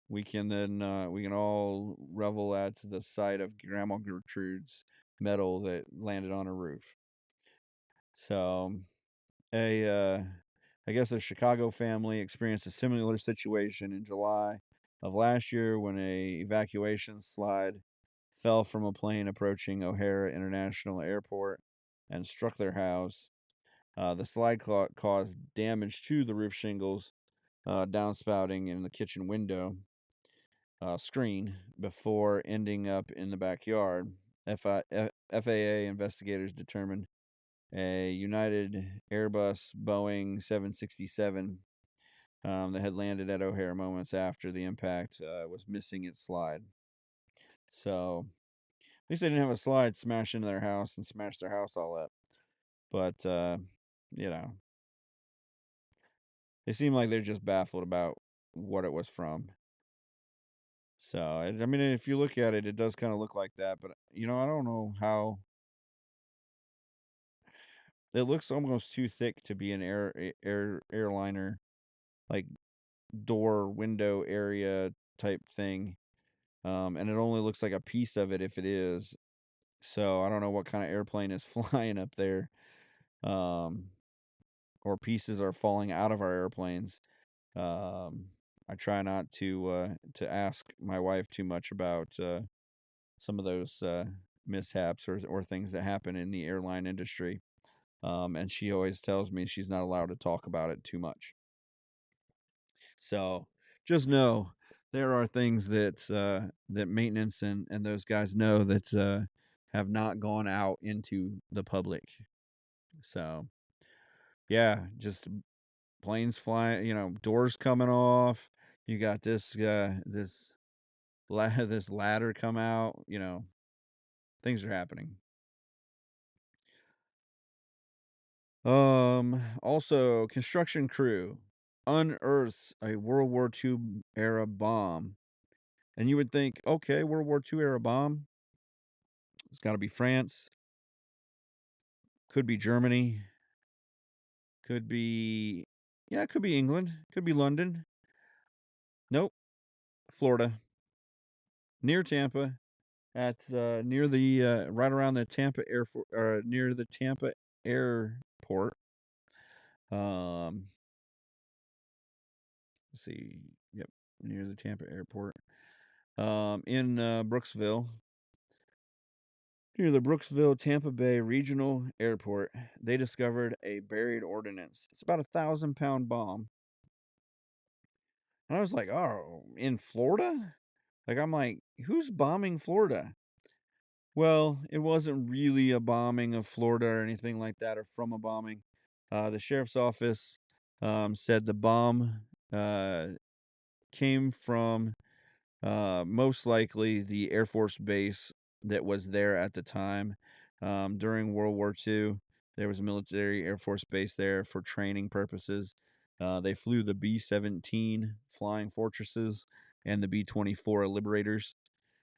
we can all revel at the sight of Grandma Gertrude's metal that landed on her roof. So a I guess a Chicago family experienced a similar situation in July of last year when a evacuation slide fell from a plane approaching O'Hare International Airport and struck their house. The slide caused damage to the roof shingles, downspouting in the kitchen window screen before ending up in the backyard. FAA investigators determined a United Airbus Boeing 767 that had landed at O'Hare moments after the impact was missing its slide. So at least they didn't have a slide smash into their house and smash their house all up. But, you know, they seem like they're just baffled about what it was from. So, I mean, if you look at it, it does kind of look like that. But, I don't know how. It looks almost too thick to be an airliner, like door window area type thing. And it only looks like a piece of it if it is. So I don't know what kind of airplane is flying up there. Um, or pieces are falling out of our airplanes. I try not to ask my wife too much about some of those mishaps or things that happen in the airline industry. And she always tells me she's not allowed to talk about it too much. So just know there are things that maintenance and those guys know that have not gone out into the public. So yeah, just planes flying, doors coming off. You got this ladder come out. Things are happening. Also, construction crew unearths a World War II era bomb. And you would think, okay, World War II era bomb. It's got to be France. Could be Germany. Could be, yeah, it could be England. Could be London. Nope. Florida. Near Tampa. At near the right around the Tampa near the Tampa airport. Um, let's see. Yep, near the Tampa airport. In Brooksville, near the Brooksville Tampa Bay Regional Airport, they discovered a buried ordnance. It's about 1,000-pound bomb. And I was like, oh, in Florida? Like, I'm like, who's bombing Florida? Well, it wasn't really a bombing of Florida or anything like that, or from a bombing. The sheriff's office said the bomb came from most likely the Air Force base that was there at the time. During World War II, there was a military Air Force base there for training purposes. They flew the B-17 Flying Fortresses and the B-24 Liberators,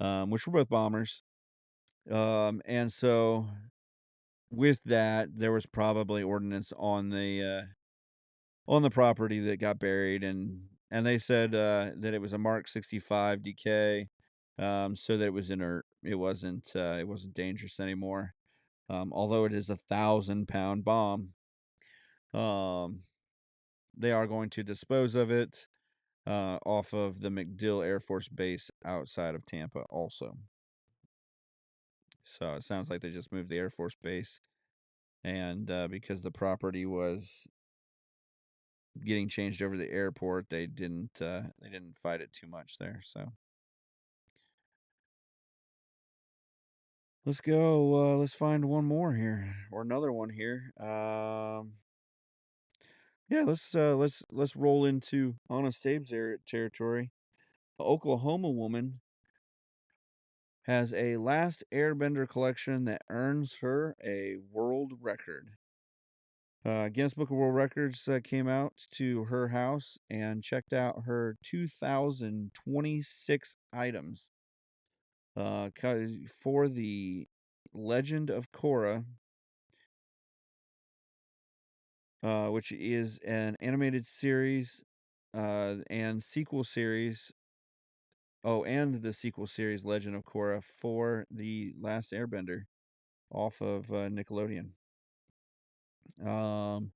which were both bombers. And so with that, there was probably ordnance on the property that got buried, and they said that it was a Mark 65 DK, so that it was inert. It wasn't dangerous anymore. Although it is 1,000-pound bomb, um, they are going to dispose of it off of the MacDill Air Force Base outside of Tampa, also. So it sounds like they just moved the Air Force Base, and because the property was getting changed over the airport, they didn't fight it too much there. So Let's go. Let's find one more here, or another one here. Yeah, let's roll into Honest Abe's territory. A Oklahoma woman has a Last Airbender collection that earns her a world record. Guinness Book of World Records came out to her house and checked out her 2,026 items for the Legend of Korra, which is an animated series and sequel series. Oh, and the sequel series Legend of Korra for the Last Airbender off of Nickelodeon. Um,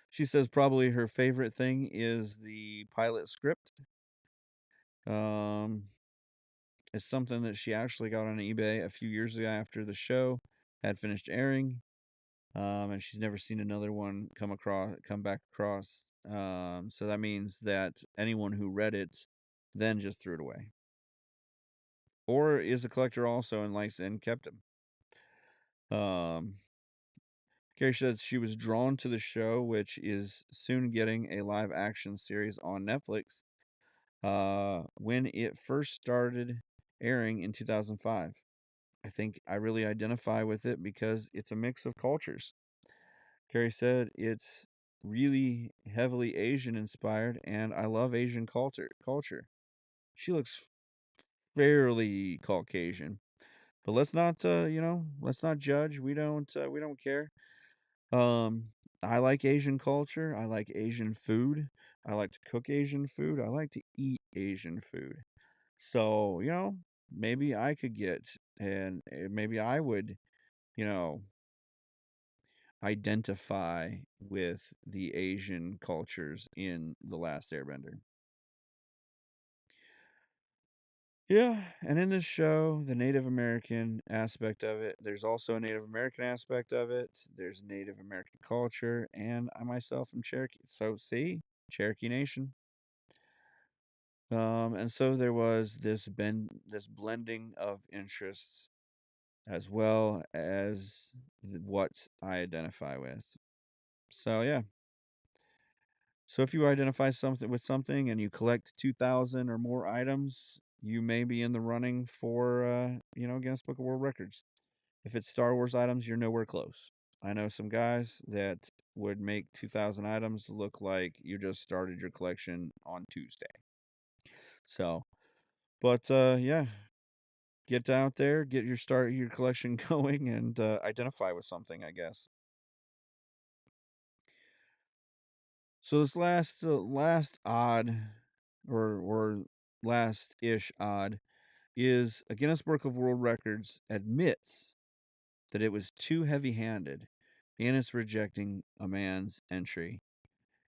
she says probably her favorite thing is the pilot script. Um, it's something that she actually got on eBay a few years ago after the show had finished airing. And she's never seen another one come back across. So that means that anyone who read it then just threw it away, or is a collector also and likes and kept them. Um, Carrie says she was drawn to the show, which is soon getting a live action series on Netflix. When it first started airing in 2005, I think I really identify with it because it's a mix of cultures. Carrie said it's really heavily Asian inspired, and I love Asian culture. She looks fairly Caucasian, but let's not judge. We don't care. Um, I like Asian culture. I like Asian food. I like to cook Asian food. I like to eat Asian food. So, maybe I could get and maybe I would, you know, identify with the Asian cultures in The Last Airbender. Yeah, and in this show, the Native American aspect of it, there's also a Native American aspect of it. There's Native American culture, and I myself am Cherokee. So, see, Cherokee Nation. And so there was this blending of interests as well as what I identify with. So yeah. So if you identify something with something and you collect 2,000 or more items, you may be in the running for Guinness Book of World Records. If it's Star Wars items, you're nowhere close. I know some guys that would make 2,000 items look like you just started your collection on Tuesday. So, but yeah, get out there, get your collection going, and identify with something, I guess. So this last odd, or last ish odd, is a Guinness Book of World Records admits that it was too heavy handed in its rejecting a man's entry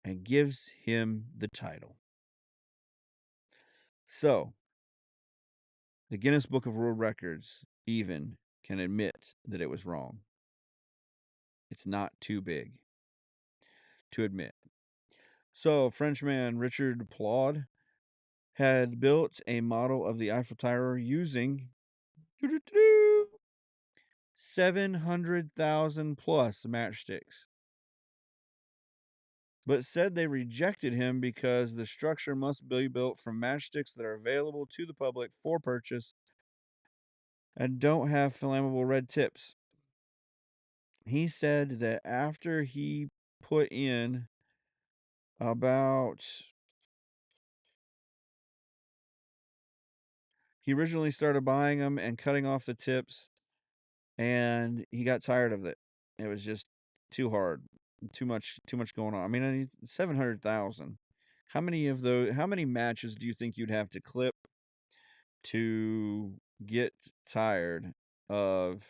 and gives him the title. So the Guinness Book of World Records even can admit that it was wrong. It's not too big to admit. So Frenchman Richard Plaud had built a model of the Eiffel Tower using 700,000 plus matchsticks, but said they rejected him because the structure must be built from matchsticks that are available to the public for purchase and don't have flammable red tips. He said that after he put in about he originally started buying them and cutting off the tips, and he got tired of it. It was just too hard, too much going on. I mean, 700,000. How many matches do you think you'd have to clip to get tired of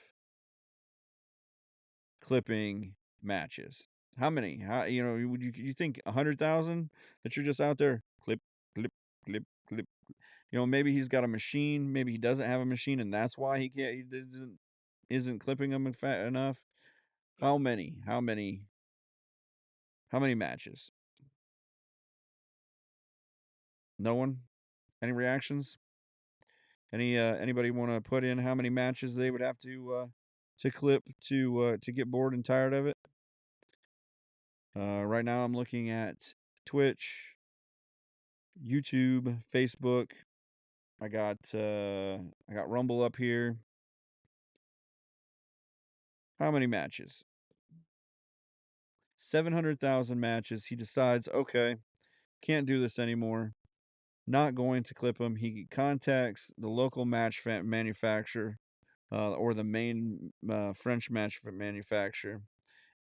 clipping matches? How many? How would you think 100,000 that you're just out there clip, clip, clip, clip? Maybe he's got a machine. Maybe he doesn't have a machine, and that's why he can't. He isn't clipping them enough. How many? How many? How many matches? No one? Any reactions? Anybody want to put in how many matches they would have to clip to get bored and tired of it? Right now I'm looking at Twitch, YouTube, Facebook. I got Rumble up here. How many matches? 700,000 matches. He decides, okay, can't do this anymore. Not going to clip him. He contacts the local manufacturer, or the main French match manufacturer,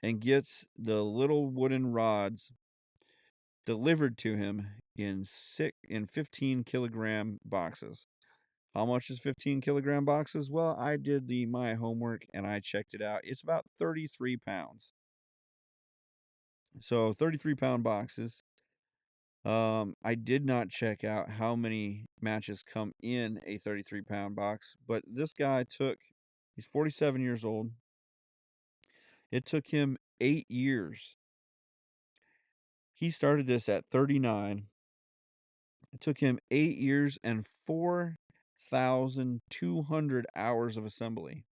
and gets the little wooden rods delivered to him in 15-kilogram boxes. How much is 15-kilogram boxes? Well, I did my homework and I checked it out. It's about 33 pounds. So 33-pound boxes. I did not check out how many matches come in a 33-pound box, but this guy he's 47 years old. It took him 8 years. He started this at 39. It took him 8 years and 4,200 hours of assembly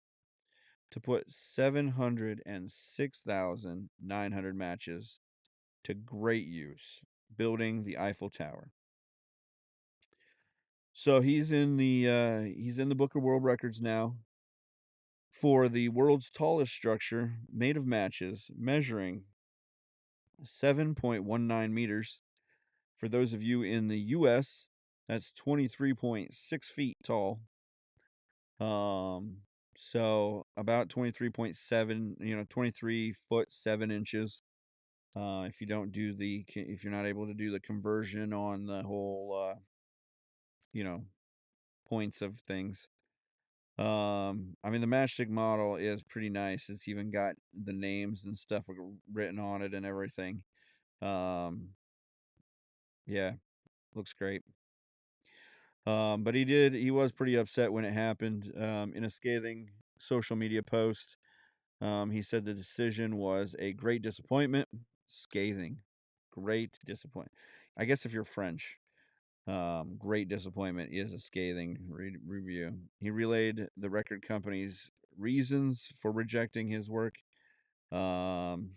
to put 706,900 matches to great use, building the Eiffel Tower. So he's in the Book of World Records now for the world's tallest structure made of matches, measuring 7.19 meters. For those of you in the U.S., that's 23.6 feet tall. So about 23.7, 23 foot 7 inches. If you're not able to do the conversion on the whole, you know, points of things. I mean, the matchstick model is pretty nice. It's even got the names and stuff written on it and everything. Yeah, looks great. But he was pretty upset when it happened. In a scathing social media post, he said the decision was a great disappointment. Scathing, great disappointment. I guess if you're French, great disappointment is a scathing review. He relayed the record company's reasons for rejecting his work. Um,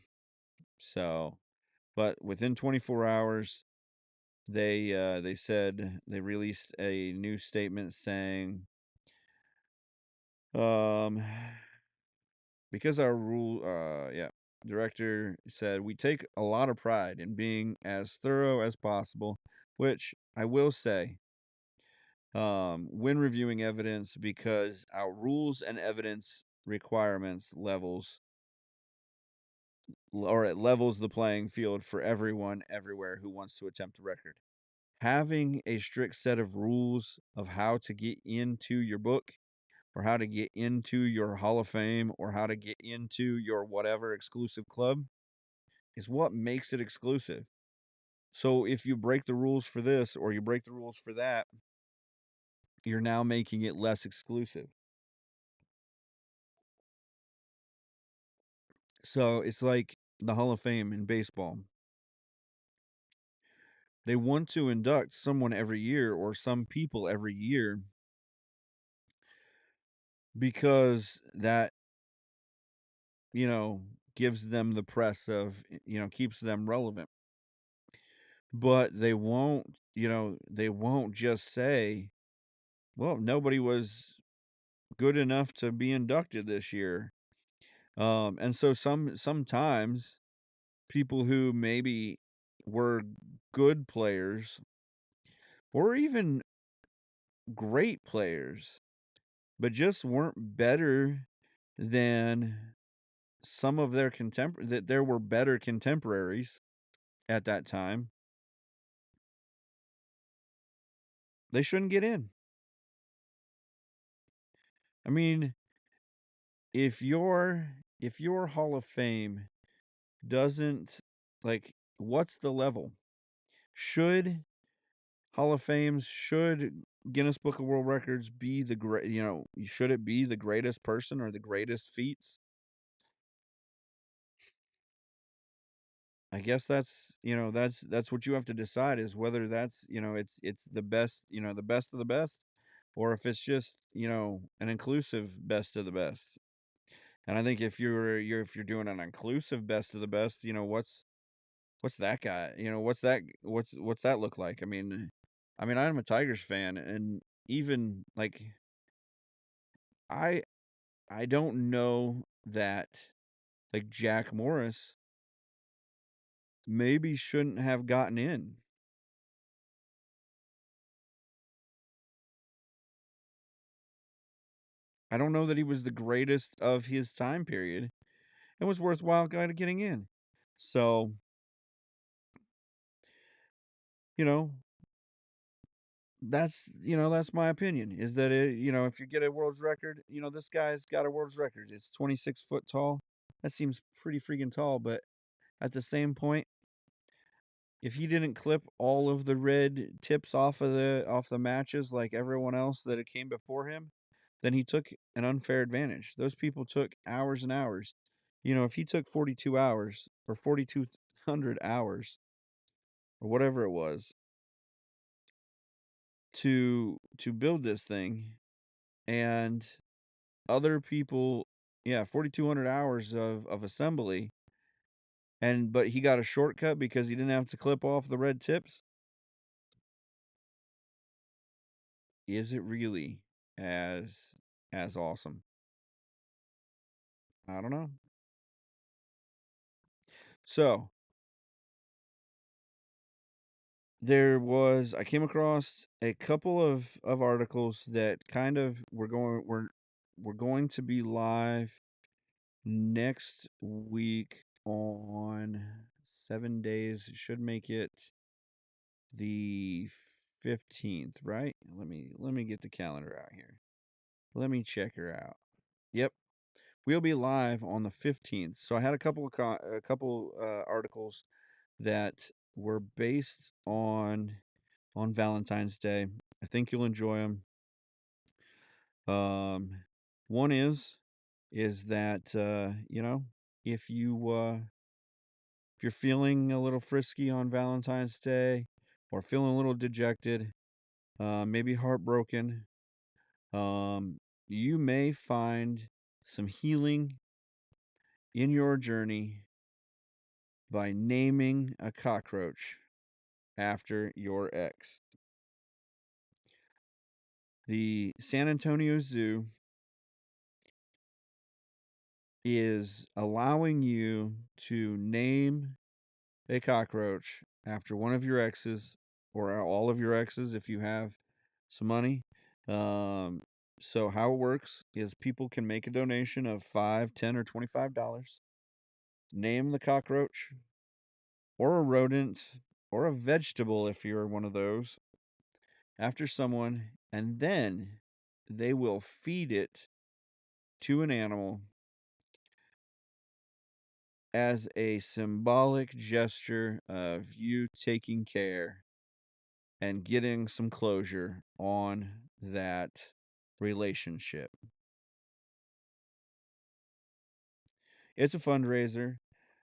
so, but within 24 hours, they said they released a new statement saying, um, because our director said we take a lot of pride in being as thorough as possible, which I will say, when reviewing evidence, because our rules and evidence requirements it levels the playing field for everyone everywhere who wants to attempt a record. Having a strict set of rules of how to get into your book, or how to get into your Hall of Fame, or how to get into your whatever exclusive club is what makes it exclusive. So if you break the rules for this or you break the rules for that, you're now making it less exclusive. So it's like the Hall of Fame in baseball. They want to induct someone every year, or some people every year, because that, gives them the press of, keeps them relevant. But they won't just say, well, nobody was good enough to be inducted this year. And so sometimes people who maybe were good players or even great players, but just weren't better than some of their that there were better contemporaries at that time, they shouldn't get in. I mean, if your Hall of Fame doesn't, like, what's the level? Should should Guinness Book of World Records be should it be the greatest person or the greatest feats? I guess that's what you have to decide, is whether that's, it's the best, the best of the best, or if it's just, an inclusive best of the best. And I think if you're doing an inclusive best of the best, what's that guy? What's that look like? I mean, I'm a Tigers fan, and even like I I don't know that like Jack Morris maybe shouldn't have gotten in. I don't know that he was the greatest of his time period. It was worthwhile kind of getting in. So, you know, that's my opinion is that if you get a world's record, this guy's got a world's record. It's 26 foot tall. That seems pretty freaking tall, but at the same point, if he didn't clip all of the red tips off the matches like everyone else that had came before him, then he took an unfair advantage. Those people took hours and hours. If he took 42 hours or 4200 hours or whatever it was to build this thing, and other people, yeah, 4200 hours of assembly, but he got a shortcut because he didn't have to clip off the red tips. Is it really as as awesome? I don't know. So, I came across a couple of articles that kind of we're going to be live next week on 7 days. Should make it the 15th, right? Let me get the calendar out here. Let me check her out. Yep, we'll be live on the 15th. So I had a couple articles that were based on Valentine's Day. I think you'll enjoy them. One is that if if you're feeling a little frisky on Valentine's Day or feeling a little dejected, maybe heartbroken, um, you may find some healing in your journey by naming a cockroach after your ex. The San Antonio Zoo is allowing you to name a cockroach after one of your exes or all of your exes if you have some money. Um, so how it works is people can make a donation of 5, 10, or $25. Name the cockroach or a rodent or a vegetable if you're one of those after someone, and then they will feed it to an animal as a symbolic gesture of you taking care and getting some closure on that relationship. It's a fundraiser.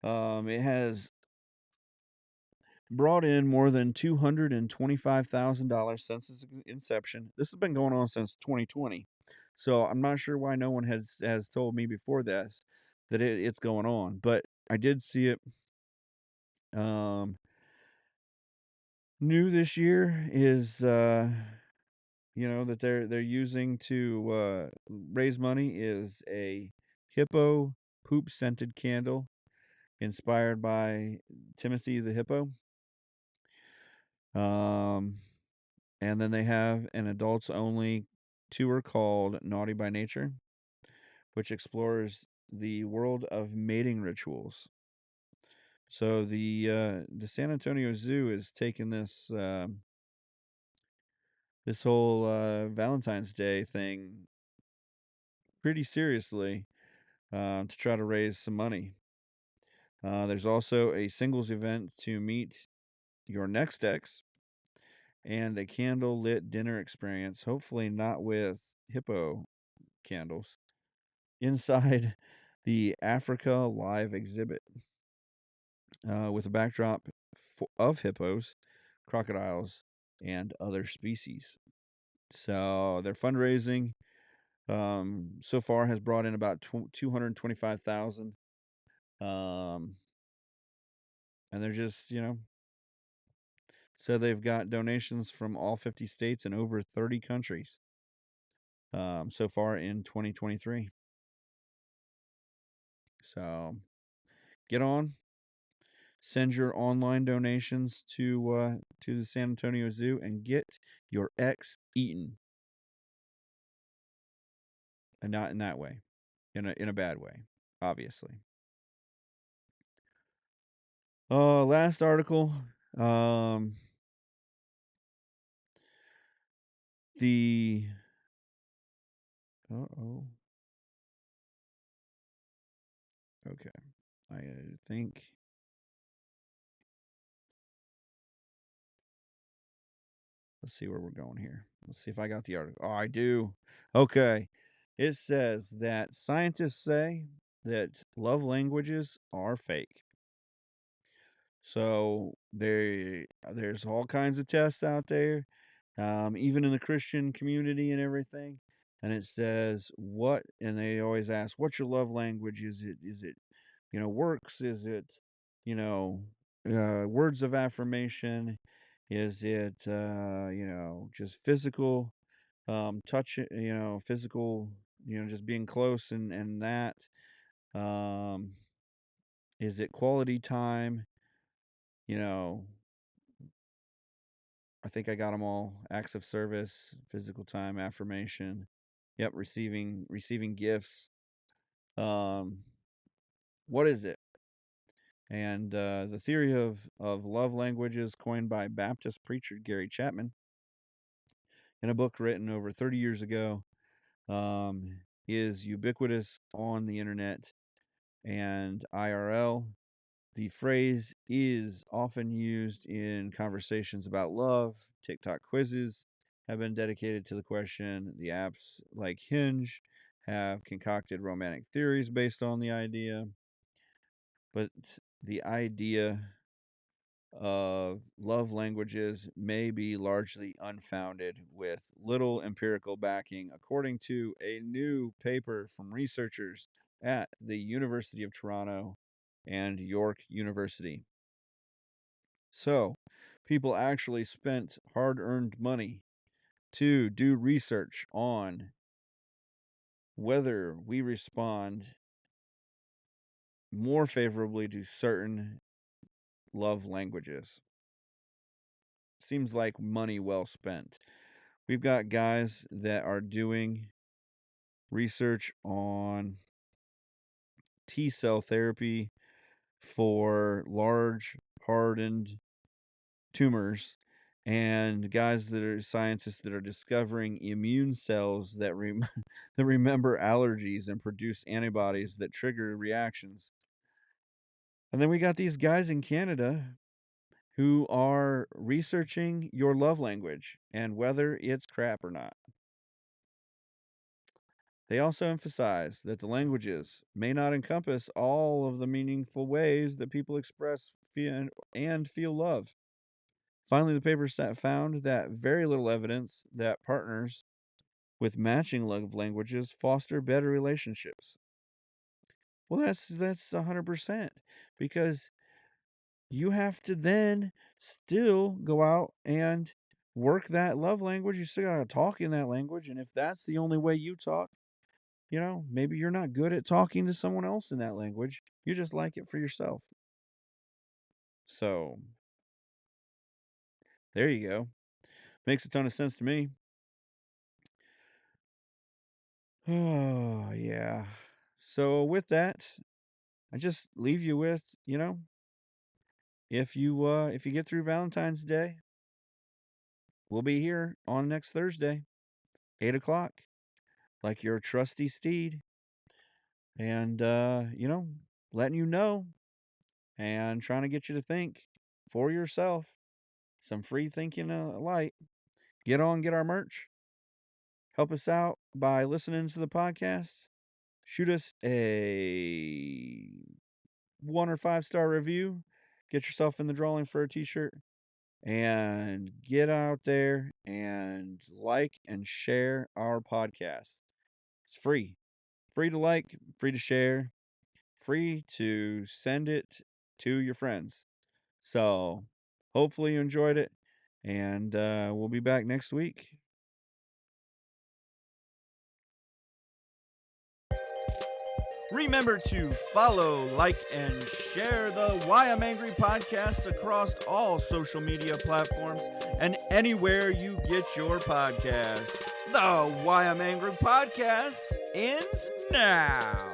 It has brought in more than $225,000 since its inception. This has been going on since 2020. So I'm not sure why no one has told me before this that it's going on, but I did see it. Um, New this year is that they're using to raise money is a hippo poop scented candle inspired by Timothy the hippo. Um, and then they have an adults only tour called Naughty by Nature, which explores the world of mating rituals. So the San Antonio Zoo is taking this whole Valentine's Day thing pretty seriously, to try to raise some money. There's also a singles event to meet your next ex and a candle lit dinner experience, hopefully not with hippo candles, inside the Africa Live exhibit, with a backdrop of hippos, crocodiles, and other species. So their fundraising so far has brought in about 225,000. And they're just, so they've got donations from all 50 states and over 30 countries so far in 2023. So get on, send your online donations to the San Antonio Zoo and get your ex eaten, and not in that way, in a bad way, obviously. Last article, um, the oh, okay, I think. Let's see where we're going here. Let's see if I got the article. Oh, I do. Okay. It says that scientists say that love languages are fake. So there's all kinds of tests out there, even in the Christian community and everything. And it says what, and they always ask, "What's your love language? Is it works? Is it you know words of affirmation? Is it just physical touch? Physical. Just being close and that. Um, is it quality time? You know, I think I got them all. Acts of service, physical time, affirmation. Yep, receiving gifts. Um, what is it? And the theory of love languages, coined by Baptist preacher Gary Chapman in a book written over 30 years ago, is ubiquitous on the internet and IRL. The phrase is often used in conversations about love. TikTok quizzes have been dedicated to the question. The apps like Hinge have concocted romantic theories based on the idea. But the idea of love languages may be largely unfounded, with little empirical backing, according to a new paper from researchers at the University of Toronto and York University. So, people actually spent hard earned money to do research on whether we respond more favorably to certain love languages. Seems like money well spent. We've got guys that are doing research on T cell therapy for large, hardened tumors, and guys that are scientists that are discovering immune cells that that remember allergies and produce antibodies that trigger reactions. And then we got these guys in Canada who are researching your love language and whether it's crap or not. They also emphasize that the languages may not encompass all of the meaningful ways that people express and feel love. Finally, the paper found that very little evidence that partners with matching love languages foster better relationships. Well, that's 100%, because you have to then still go out and work that love language. You still got to talk in that language, and if that's the only way you talk, maybe you're not good at talking to someone else in that language. You just like it for yourself. So, there you go. Makes a ton of sense to me. Oh, yeah. So with that, I just leave you with, if you get through Valentine's Day, we'll be here on next Thursday, 8 o'clock, like your trusty steed, and letting you know and trying to get you to think for yourself. Some free thinking light. Get our merch. Help us out by listening to the podcast. Shoot us a 1 or 5-star review. Get yourself in the drawing for a t-shirt and get out there and like and share our podcast. It's free. Free to like, free to share, free to send it to your friends. So hopefully you enjoyed it, and we'll be back next week. Remember to follow, like, and share the Why I'm Angry podcast across all social media platforms and anywhere you get your podcasts. The Why I'm Angry podcast ends now.